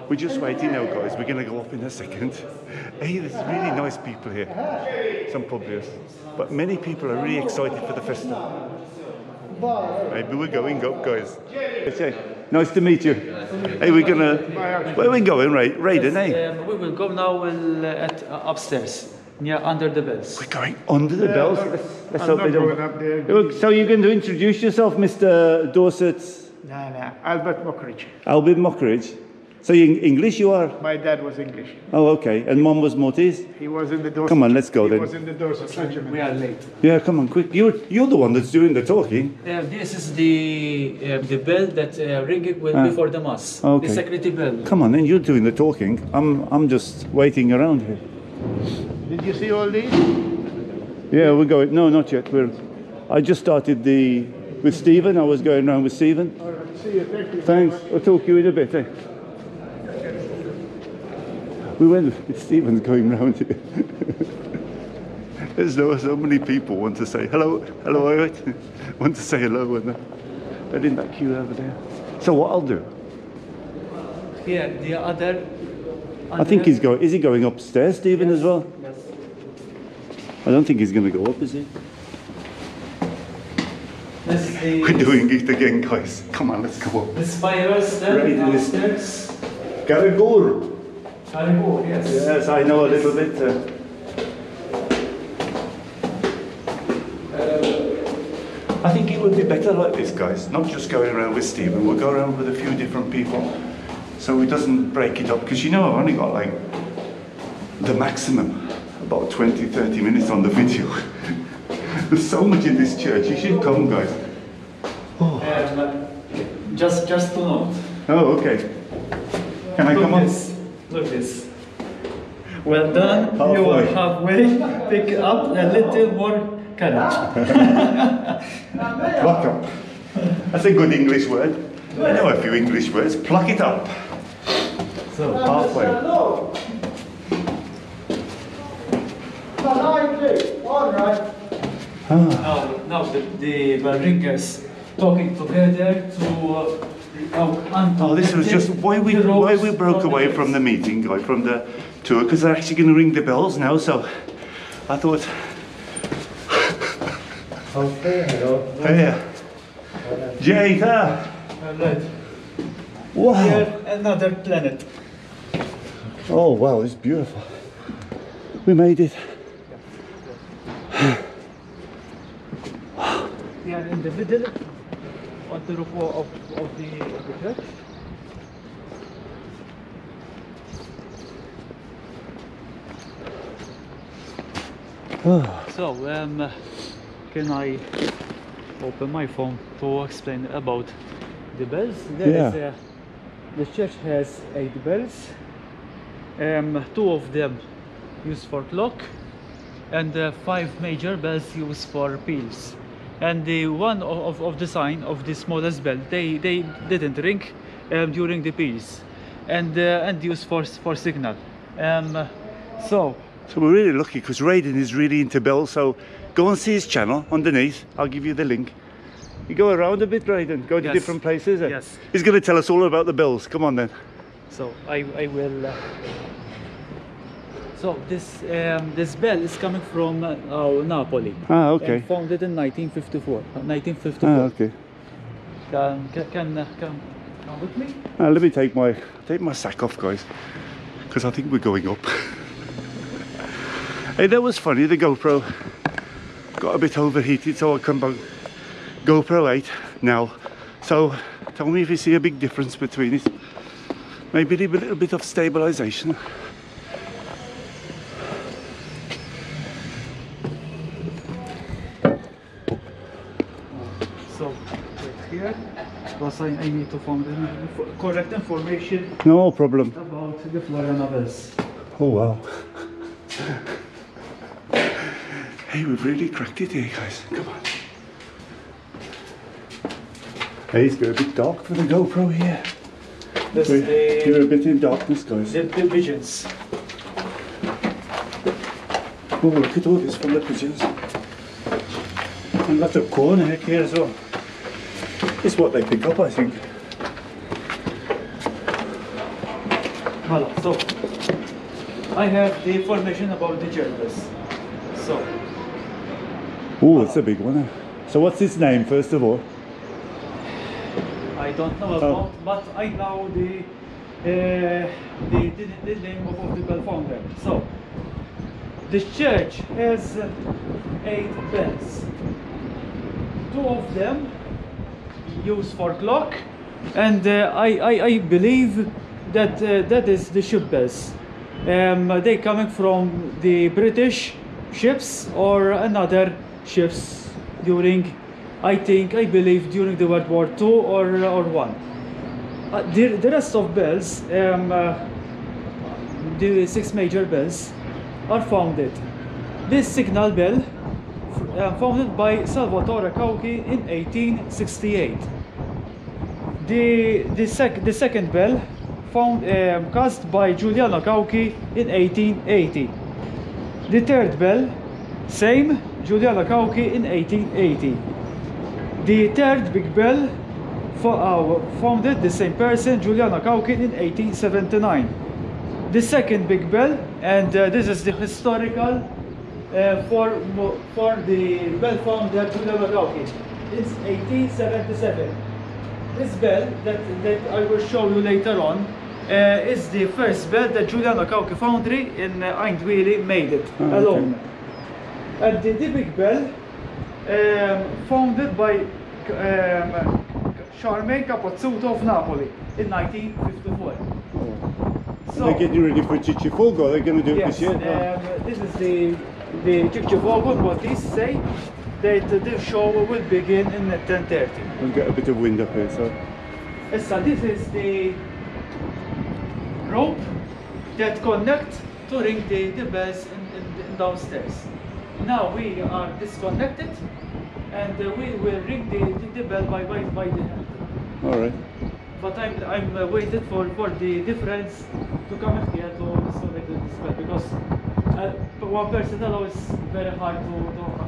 We're just waiting now, guys. We're going to go up in a second. Hey, there's really nice people here. St Publius. But many people are really excited for the festival. Maybe we're going up, guys. Okay. Nice to meet you. Hey, we're going to... Where are we going, Raiden, eh? We will go now at upstairs, near under the bells. We're going under the bells? Let's hope they don't... So you're going to introduce yourself, Mr. Dorset? No, Albert Mockridge. Albert Mockridge. So you English you are? My dad was English. Oh, okay. And Mom was Maltese? He was in the Dorset. Come on, let's go then. He was in the Dorset regiment. We are late. Yeah, come on, quick. You're the one that's doing the talking. This is the bell that ringing before the mass. Okay. The security bell. Come on, then you're doing the talking. I'm just waiting around here. Did you see all these? Yeah, we're going. No, not yet. I just started with Stephen. I was going around with Stephen. All right, see you. Thank you. Thanks. I'll talk to you in a bit. Eh? We went. Stephen's going round here. There's so many people want to say hello, all right? Want to say hello, and they're in that queue over there. So what I'll do? Here, the other. I think he's going. Is he going upstairs, Stephen, as well? Yes. I don't think he's going to go up, is he? We're doing it again, guys. Come on, let's go up. The spirals there downstairs. Garagor. Garagor, yes. Yes, I know a little bit. I think it would be better like this, guys. Not just going around with Stephen. We'll go around with a few different people, so it doesn't break it up. Because you know, I've only got like the maximum, about 20-30 minutes on the video. There's so much in this church. You should come, guys. Oh. Just to note. Oh, okay. Can I come on? Look this. Well done. Halfway. You are halfway. Pick up a little more courage. Pluck up. That's a good English word. I know a few English words. Pluck it up. So halfway. All right. Now the bell ringers talking together to. Oh, this was just why we broke away from the meeting, from the tour, because they're actually going to ring the bells now. So I thought. Okay, hello. Hey, Jay, Right. wow. Here, another planet. Oh wow, it's beautiful. We made it. We are in the middle of the roof of the church. So, can I open my phone to explain about the bells? The church has 8 bells. 2 of them used for clock, and 5 major bells used for peals. And the one of the sign of the smallest bell, they didn't ring during the peals. and used for signal. So we're really lucky because Raiden is really into bells. So go and see his channel underneath. I'll give you the link. You go around a bit, Raiden. Go to Yes. different places. Yes. He's going to tell us all about the bells. Come on then. So I will. So this bell is coming from Napoli. Ah, okay. And founded in 1954. 1954. Ah, okay. Can come with me? Let me take my sack off, guys, because I think we're going up. Hey, that was funny. The GoPro got a bit overheated, so I come back. GoPro 8 now. So tell me if you see a big difference between it. Maybe a little bit of stabilization. So here, because I need to find the correct information No problem. about the Floriana bells. Oh wow. Hey, we've really cracked it here, guys. Come on. Hey, it's got a bit dark for the GoPro here. You're a bit in darkness, guys. The pigeons. Oh, look at all this from the pigeons. And lots of corn here as well. It's what they pick up, I think. Voilà. So I have the information about the gerbils. So. Oh, it's a big one. So what's its name, first of all? I don't know about, but I know the name of the bell founder. So the church has 8 bells. 2 of them used for clock, and I believe that that is the ship bells. They coming from the British ships or another ships during, I believe during the World War II or one. The rest of bells, the 6 major bells, are founded. This signal bell, founded by Salvatore Cauchi in 1868. The second bell, cast by Giuliano Cauchi in 1880. The third bell, same, Giuliano Cauchi in 1880. The third big bell, founded the same person, Giuliano Cauchi, in 1879. The second big bell, and this is the historical for the bell founder Giuliano Cauchi. It's 1877. This bell that I will show you later on is the first bell that Giuliano Cauchi Foundry in Eindwili made it alone. And the big bell, founded by Charmaine Capozzuto of Napoli in 1954. So, they're getting ready for Ciccifogo. They're going to do yes, it this year. this is the Ciccifogo. What they say that the show will begin in 10:30. We'll get a bit of wind up here, so. So this is the rope that connect to ring the bells in downstairs. Now we are disconnected, and we will ring the bell by the hand. All right. But I'm waiting for the difference to come here to disconnect this bell, because one person alone is very hard to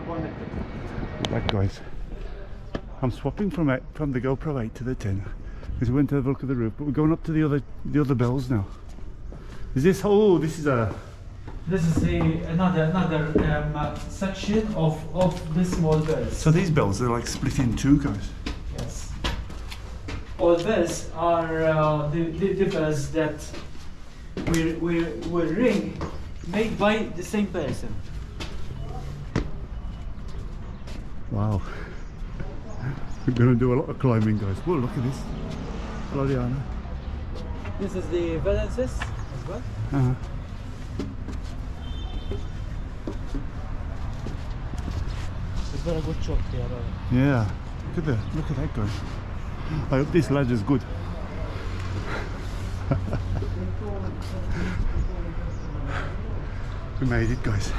connect it. Right, guys. I'm swapping from the GoPro 8 to the 10 because we went to have a look at the roof, but we're going up to the other bells now. Is this? Oh, this is a. This is another section of the small bells. So these bells are like split in two, guys. Yes. All bells are the bells that will ring, made by the same person. Wow. We're going to do a lot of climbing, guys. Whoa, look at this. Floriana. This is the valences as well. Uh-huh. It's very good shot here. Yeah. Look at that guy. I hope this ladder's good. We made it, guys.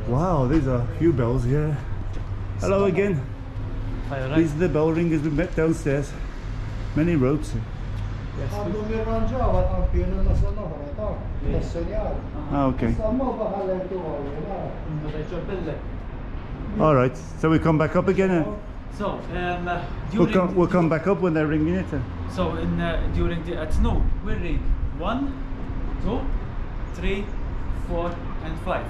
Wow, there's a few bells here. Hello again. Right. These are the bell ringers we met downstairs. Many ropes here. Għandhom jirranġaw għal-kampjoni nasal oħra ta' tas-senjal. Ah, okay. Samma baħalletu All right. So we come back up again. So, We'll come back up when they're ringing it. So during the at no, we ring 1, 2, 3, 4, and 5.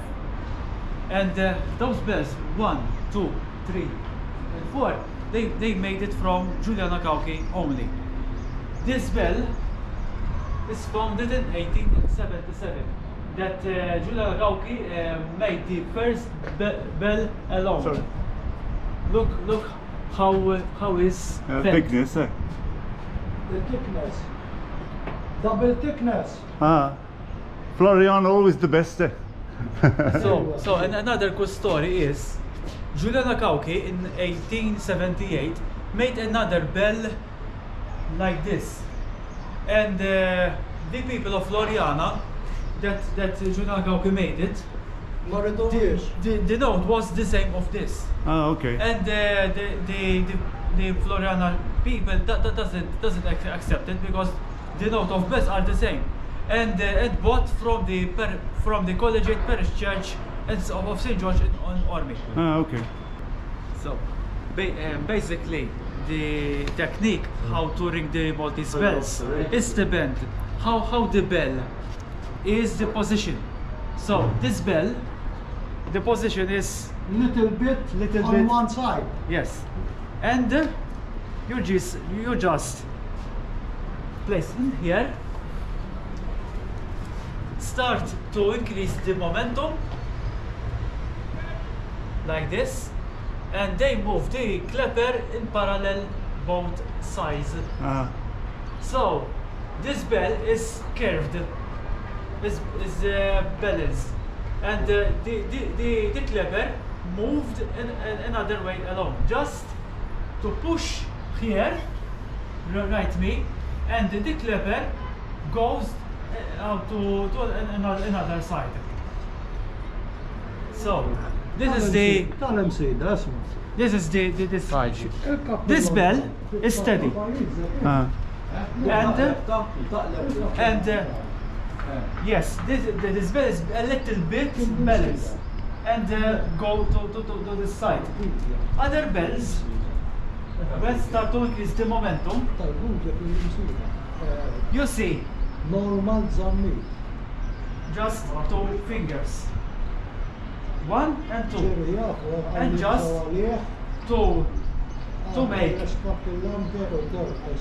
And those bells 1, 2, 3, and 4, they made it from Juliana Kauki only. This bell is founded in 1877. That Juliana Kauki made the first bell alone. Sorry. Look how is Thickness. The thickness. Double thickness. Ah, Floriana always the best. So and another good story is Juliana Kauki in 1878 made another bell like this, and the people of Floriana that Juliana Kauki made it, the note was the same of this. Oh, okay. And the Floriana people that doesn't accept it because the note of bells are the same, and bought from the Collegiate Parish Church of St George on Ormy. Ah, okay. So basically the technique how to ring the Maltese bells is the bend, how the bell is the position. So this bell, the position is Little bit on one side. Yes, and you just place it here, start to increase the momentum like this, and they move the clapper in parallel both sides. So this bell is curved, is balanced, and the clapper moved in another way along, just to push here, right me, and the clapper goes out to another side. So this is the side. This bell is steady, and yes, this bell is a little bit balanced, and go to this side. Other bells will start to increase the momentum. You see, normal zammi. Just 2 fingers, 1 and 2, and just to make.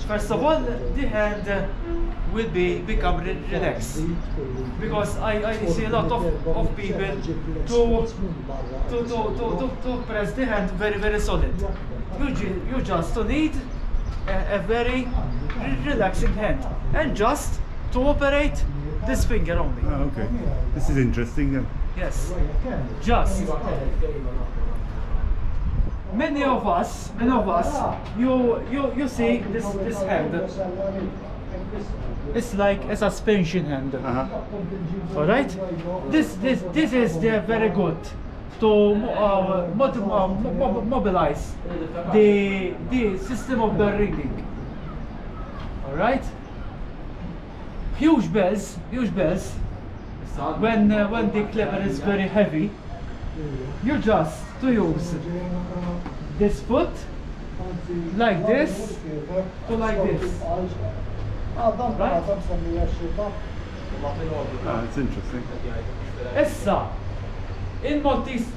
First of all, the hand will become relaxed, because I see a lot of people to press the hand very solid. You just need a very relaxing hand, and just to operate this finger only. Oh, okay. This is interesting then. Yes. Just. Many of us, you see this hand. It's like a suspension hand. All right. This is very good to mobilize the system of bell ringing. All right. Huge bells. When the clapper is very heavy, you just to use this foot like this to like this. Right? It's interesting. Issa, in Maltese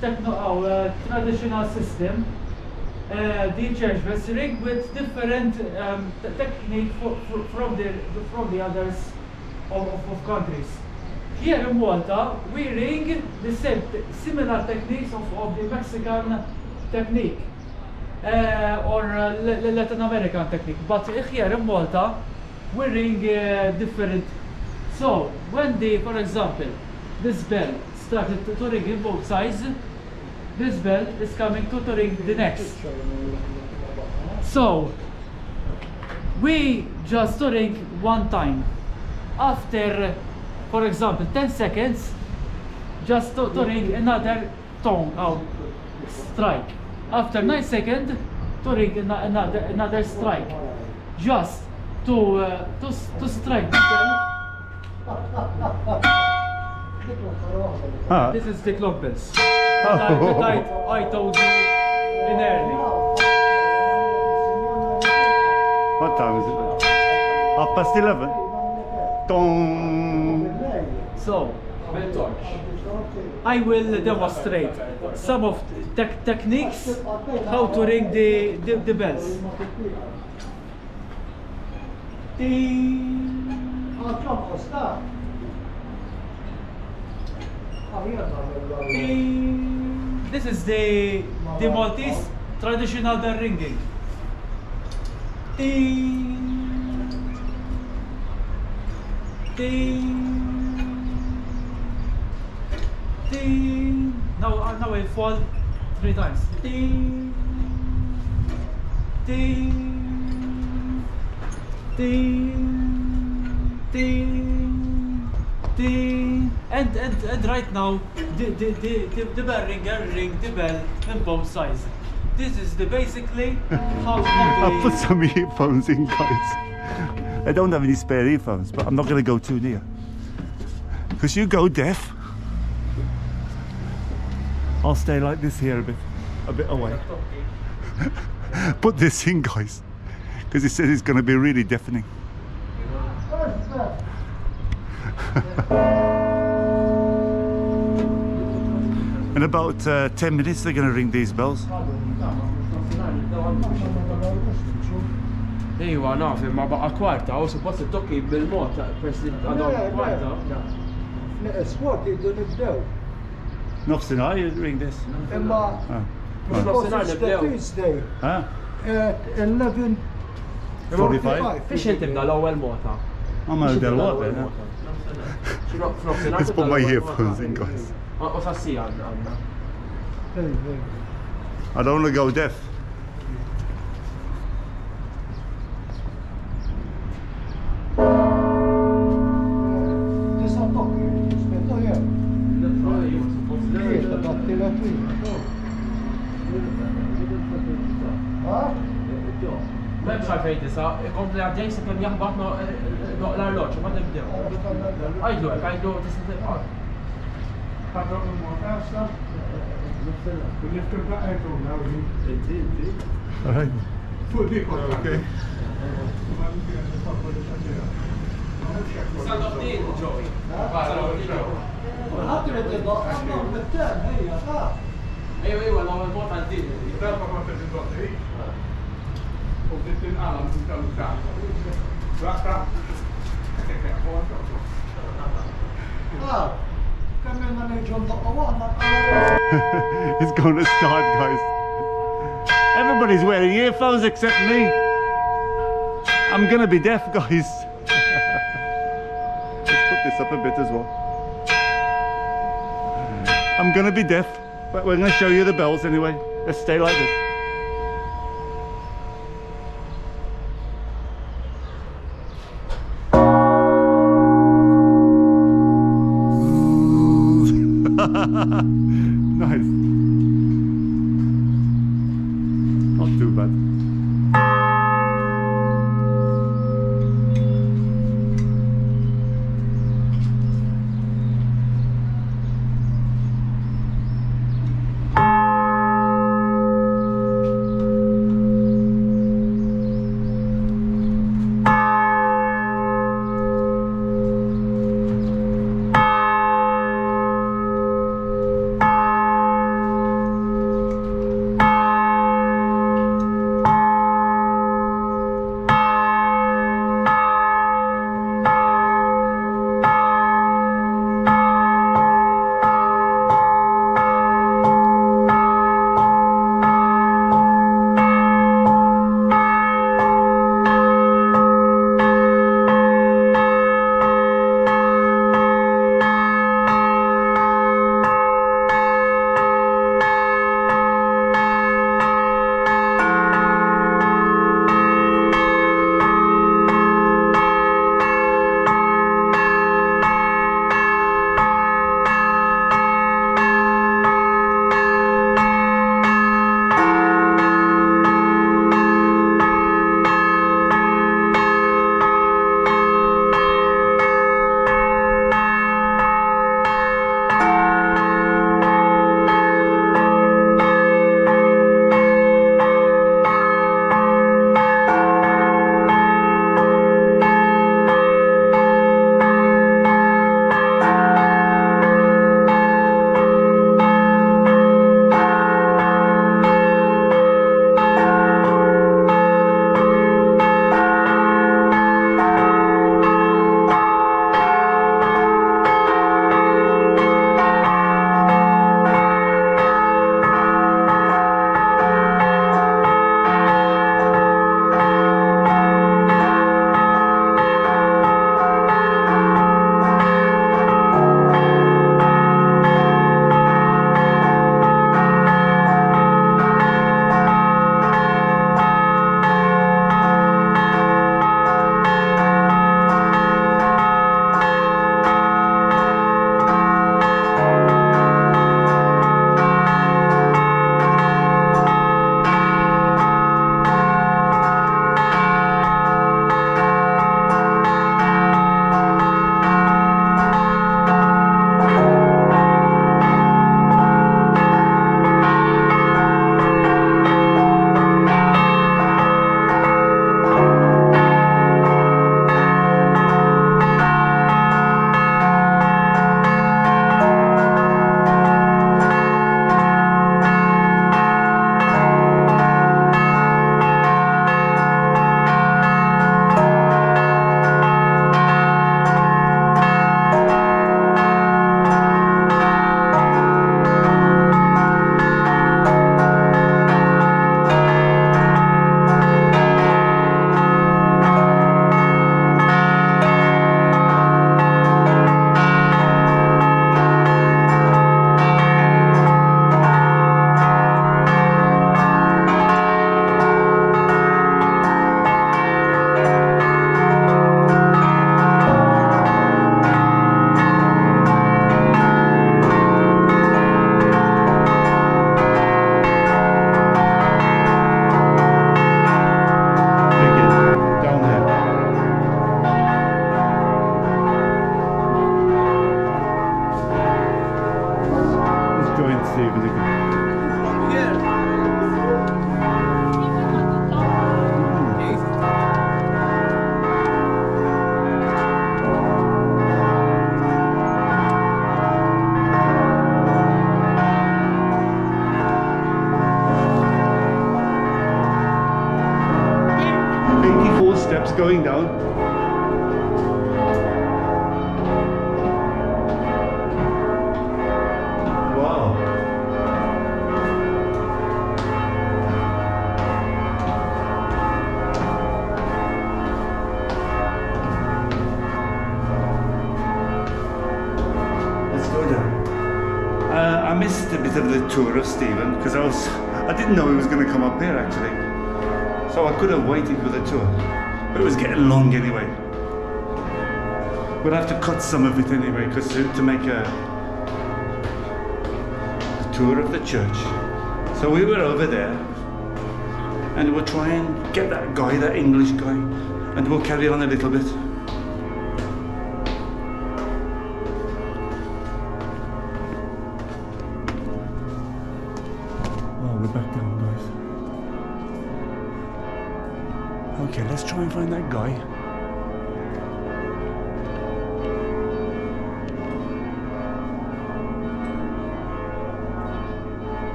traditional system, the church bells ring with different technique from the others of countries. Here in Malta, we ring the same similar techniques of the Mexican technique or Latin American technique, but here in Malta, we ring different. So when for example, this bell started to ring in both sides, this bell is coming to ring the next. So we just ring one time. After, for example, 10 seconds, just to ring another tone out strike. After 9 seconds, to ring another strike. Just to strike the bell. This is the clock bells. I told you in early. What time is it? 11:30. Dong. So, I will demonstrate some of the techniques how to ring the bells. This is the Maltese traditional bell ringing. Now I fall 3 times. Ding, ding, ding, ding, ding. And right now the bell ringer ring the bell in both sides. This is the basically how I'll put some earphones in, guys. I don't have any spare earphones, but I'm not going to go too near. Because you go deaf. I'll stay like this here a bit away. Put this in, guys, because he said it's going to be really deafening. In about 10 minutes they're going to ring these bells. Ejwa, naf, imma baqa kwarta, u suppost it-tokki bil-mod għandhom kwarta. Sport jiddu nibdew. Nofsinhar you ring this? Imma Tuesday. 11:45. Fiex inti bda l-ewwel mota? I'm out there a lot, Let's put my earphones in, guys. U sassija għandna. I don't want to go deaf. Memx għalfejn tisa, kompli għadġej se kem jaħbat l-arloċ, ma nibdew. Għajdlu, għajdlu tista tibqad. Alright. Okay. Ejwa, l-għawel mot għaddin. It's going to start, guys. Everybody's wearing earphones except me. I'm going to be deaf, guys. Let's put this up a bit as well. I'm going to be deaf, but we're going to show you the bells anyway. Let's stay like this. Nice. Not too bad. those steps going down. Wow. Let's go down. I missed a bit of the tour of Stephen because I didn't know he was going to come up here actually. So I could have waited for the tour, but it was getting long anyway. We'll have to cut some of it anyway, because to make a tour of the church. So we were over there, and we'll try and get that guy, that English guy, and we'll carry on a little bit. Oh, we're back down, guys. Okay, let's try and find that guy.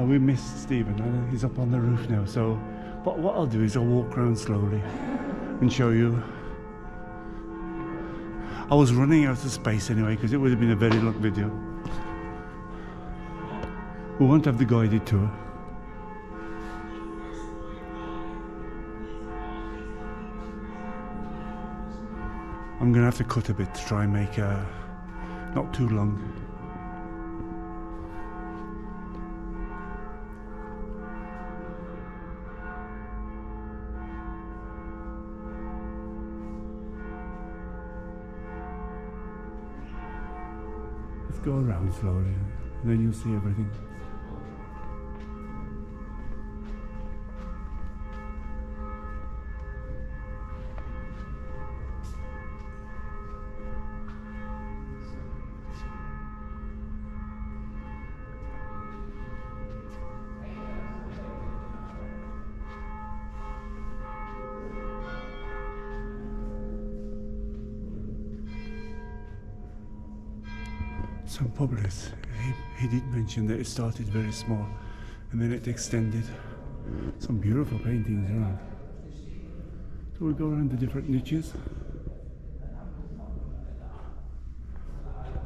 We missed Stephen. He's up on the roof now. So, but what I'll do is I'll walk around slowly and show you. I was running out of space anyway because it would have been a very long video. We won't have the guided tour. I'm gonna have to cut a bit to try and make not too long. Let's go around slowly, and then you'll see everything. St Publius, he did mention that it started very small and then it extended. Some beautiful paintings around. So we go around the different niches.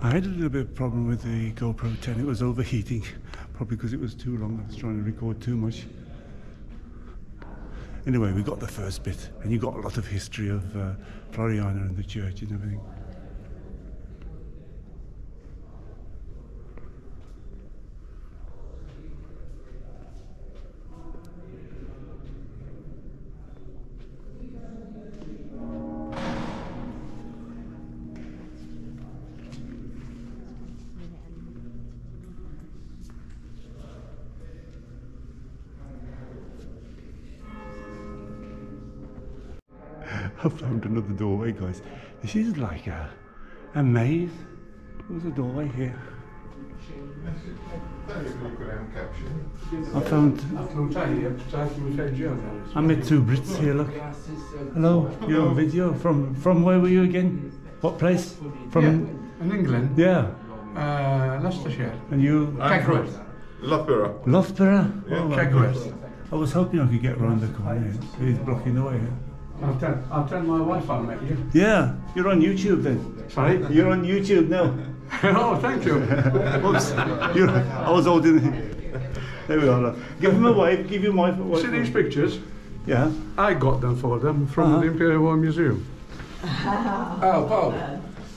I had a little bit of problem with the GoPro 10, it was overheating, probably because it was too long, I was trying to record too much. Anyway, we got the first bit, and you got a lot of history of Floriana and the church and everything. I found another doorway, guys. This is like a maze. There's a doorway here. I found. I met two Brits here. Look. Hello. You're on video from where were you again? What place? From in England. Yeah. Leicestershire. And you? Kegworth. Loughborough. Loughborough. Yeah. Oh, Kegworth. I was hoping I could get round the corner. He's blocking the way here. I'll tell my wife I met you. Yeah, you're on YouTube then. Sorry? You're on YouTube now. Oh, thank you. Oops. I was holding. There we are. Look. Give him a wave. Give you my wave. See these pictures? Yeah. I got them for them from the Imperial War Museum. Oh, Paul.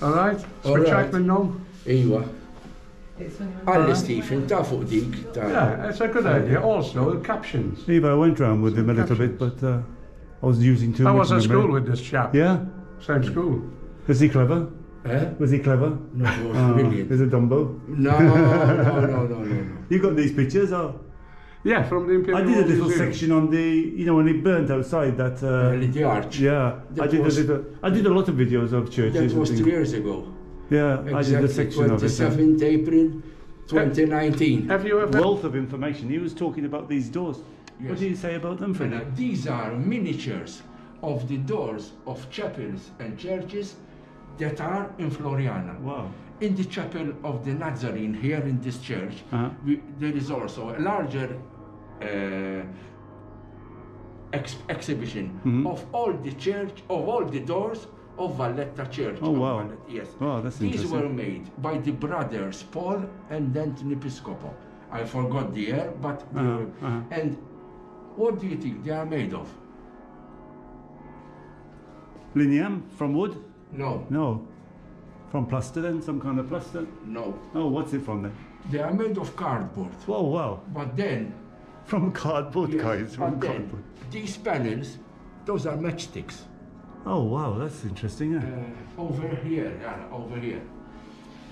All right? Switch Jackman now? Iwa. Għalli Stephen, ta' fuq dik. Yeah, it's a good idea. Also, the captions. Eva, I went round with him a little bit, but I was using too much. I was at memory. school with this chap. Yeah? Same school. Was he clever? Eh? Was he clever? No, he was brilliant. Is it Dumbo? No. You got these pictures, or? Yeah, from the Imperial I did a little Museum. section on the, you know, when it burnt outside that. The arch. Yeah, I did a lot of videos of churches. That was 2 years ago. Yeah, exactly. I did a section of it. 27th April 2019. Have you ever? Wealth of information. He was talking about these doors. Yes. What did you say about them, Freddie? These are miniatures of the doors of chapels and churches that are in Floriana. Wow. In the chapel of the Nazarene here in this church, there is also a larger exhibition of all the church, of all the doors of Valletta Church. Oh, wow. Yes. Wow, that's These interesting. were made by the brothers Paul and Anthony Piscopo. I forgot the year, but and what do you think they are made of? Lineam from wood? No. No. From plaster then? Some kind of plaster? No. Oh, what's it from then? They are made of cardboard. Oh, wow. But then... From cardboard, yes, guys. From but cardboard. then, these panels, those are matchsticks. Oh, wow, that's interesting, yeah. Over here, over here.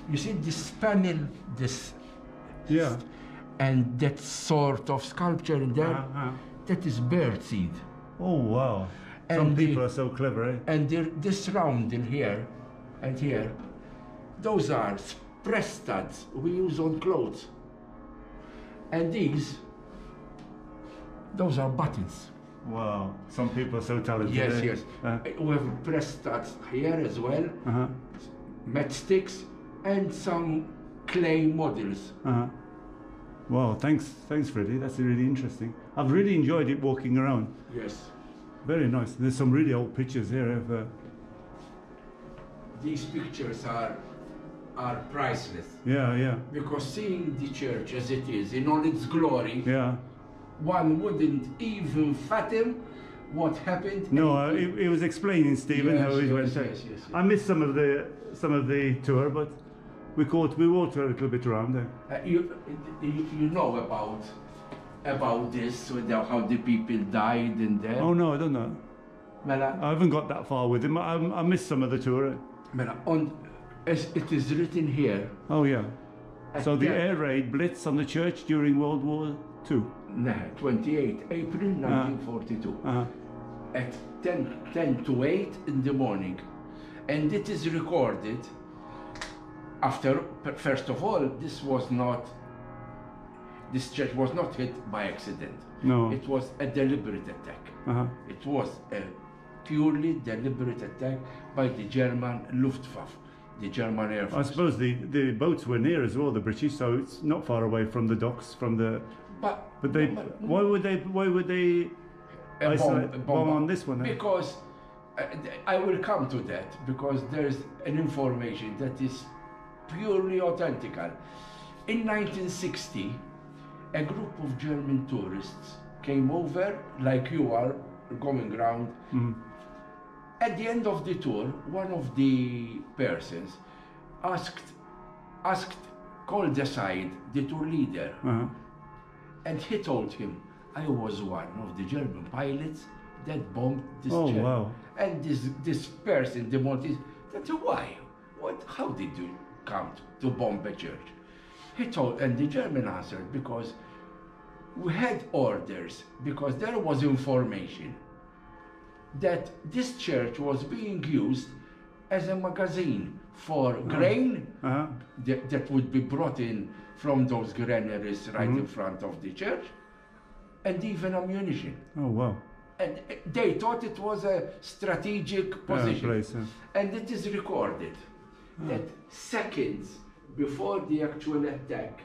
You see this panel, this... Yeah. And that sort of sculpture in there, that is bird seed. Oh, wow. Some people are so clever, eh? And this round in here and here, those are press studs we use on clothes. And those are buttons. Wow, some people are so talented. Yes, eh? yes. We have press studs here as well, matchsticks, and some clay models. Wow, thanks, Freddie. That's really interesting. I've really enjoyed it walking around. Yes. Very nice. There's some really old pictures here of. These pictures are priceless. Yeah, yeah. Because seeing the church as it is in all its glory, one wouldn't even fathom what happened. No, he was explaining, Stephen, how he went. Yes. I missed some of the tour, but we walked a little bit around there. You know about this, with how the people died in there? Oh no, I don't know. I haven't got that far with him. I missed some of the tour. As it is written here. Oh yeah. So the air raid blitz on the church during World War II. No, 28 April 1942. At 10 to 8 in the morning. And it is recorded after, first of all, this church was not hit by accident. No. It was a deliberate attack. It was a purely deliberate attack by the German Luftwaffe, the German Air Force. I suppose the boats were near as well, the British, so it's not far away from the docks, from the... But they, why would they bomb on this one? Because, I will come to that, because there's an information that is purely authentical. In 1960, a group of German tourists came over, like you are, going around. At the end of the tour, one of the persons called aside the tour leader, and he told him, I was one of the German pilots that bombed this church. Wow. And this person, the Maltese, said, why? How did you come to bomb a church? He told, and the German answered, because we had orders, because there was information that this church was being used as a magazine for grain that would be brought in from those granaries right in front of the church, and even ammunition. Oh, wow. And they thought it was a strategic position. Place, and it is recorded that seconds before the actual attack,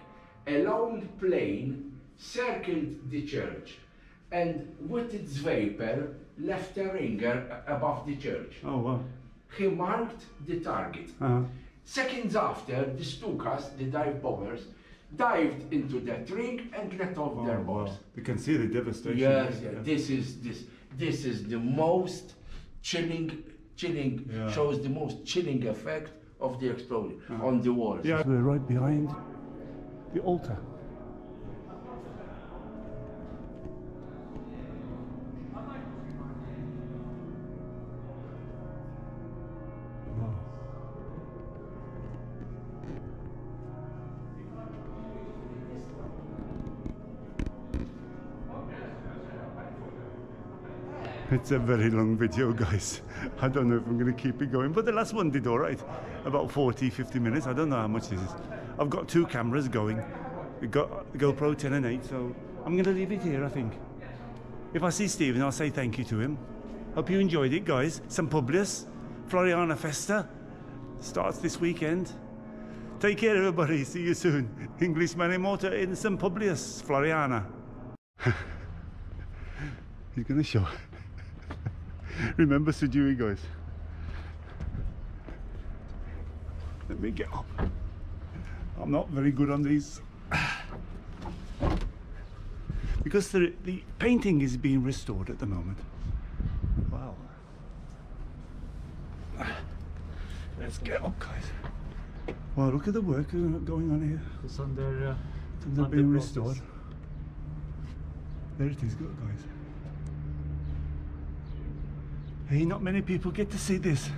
a lone plane circled the church and with its vapor left a ring above the church. Oh, wow. He marked the target. Seconds after, the Stukas, the dive bombers, dived into that ring and let off their bombs. Wow. You can see the devastation. Yes, this is the most chilling, shows the most chilling effect of the explosion on the walls. Yeah, we're right behind the altar. It's a very long video, guys. I don't know if I'm going to keep it going, but the last one did all right. About 40-50 minutes. I don't know how much this is. I've got two cameras going. We've got the GoPro 10 and 8, so I'm going to leave it here, I think. If I see Stephen, I'll say thank you to him. Hope you enjoyed it, guys. St Publius, Floriana Festa starts this weekend. Take care, everybody. See you soon. Englishman in Malta in St Publius, Floriana. He's gonna show. Remember Sujui, guys. Let me get up. I'm not very good on these. Because the painting is being restored at the moment. Wow. Let's get up, guys. Wow, look at the work going on here. It's under being restored. There it is, guys. Hey, not many people get to see this.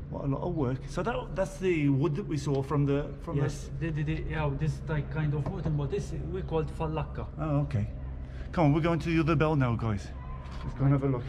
What a lot of work. So that's the wood that we saw from the yes, yeah, this like kind of wood, but this we called falacca. Oh, okay. Come on, we're going to the other bell now, guys. Let's go and have a look.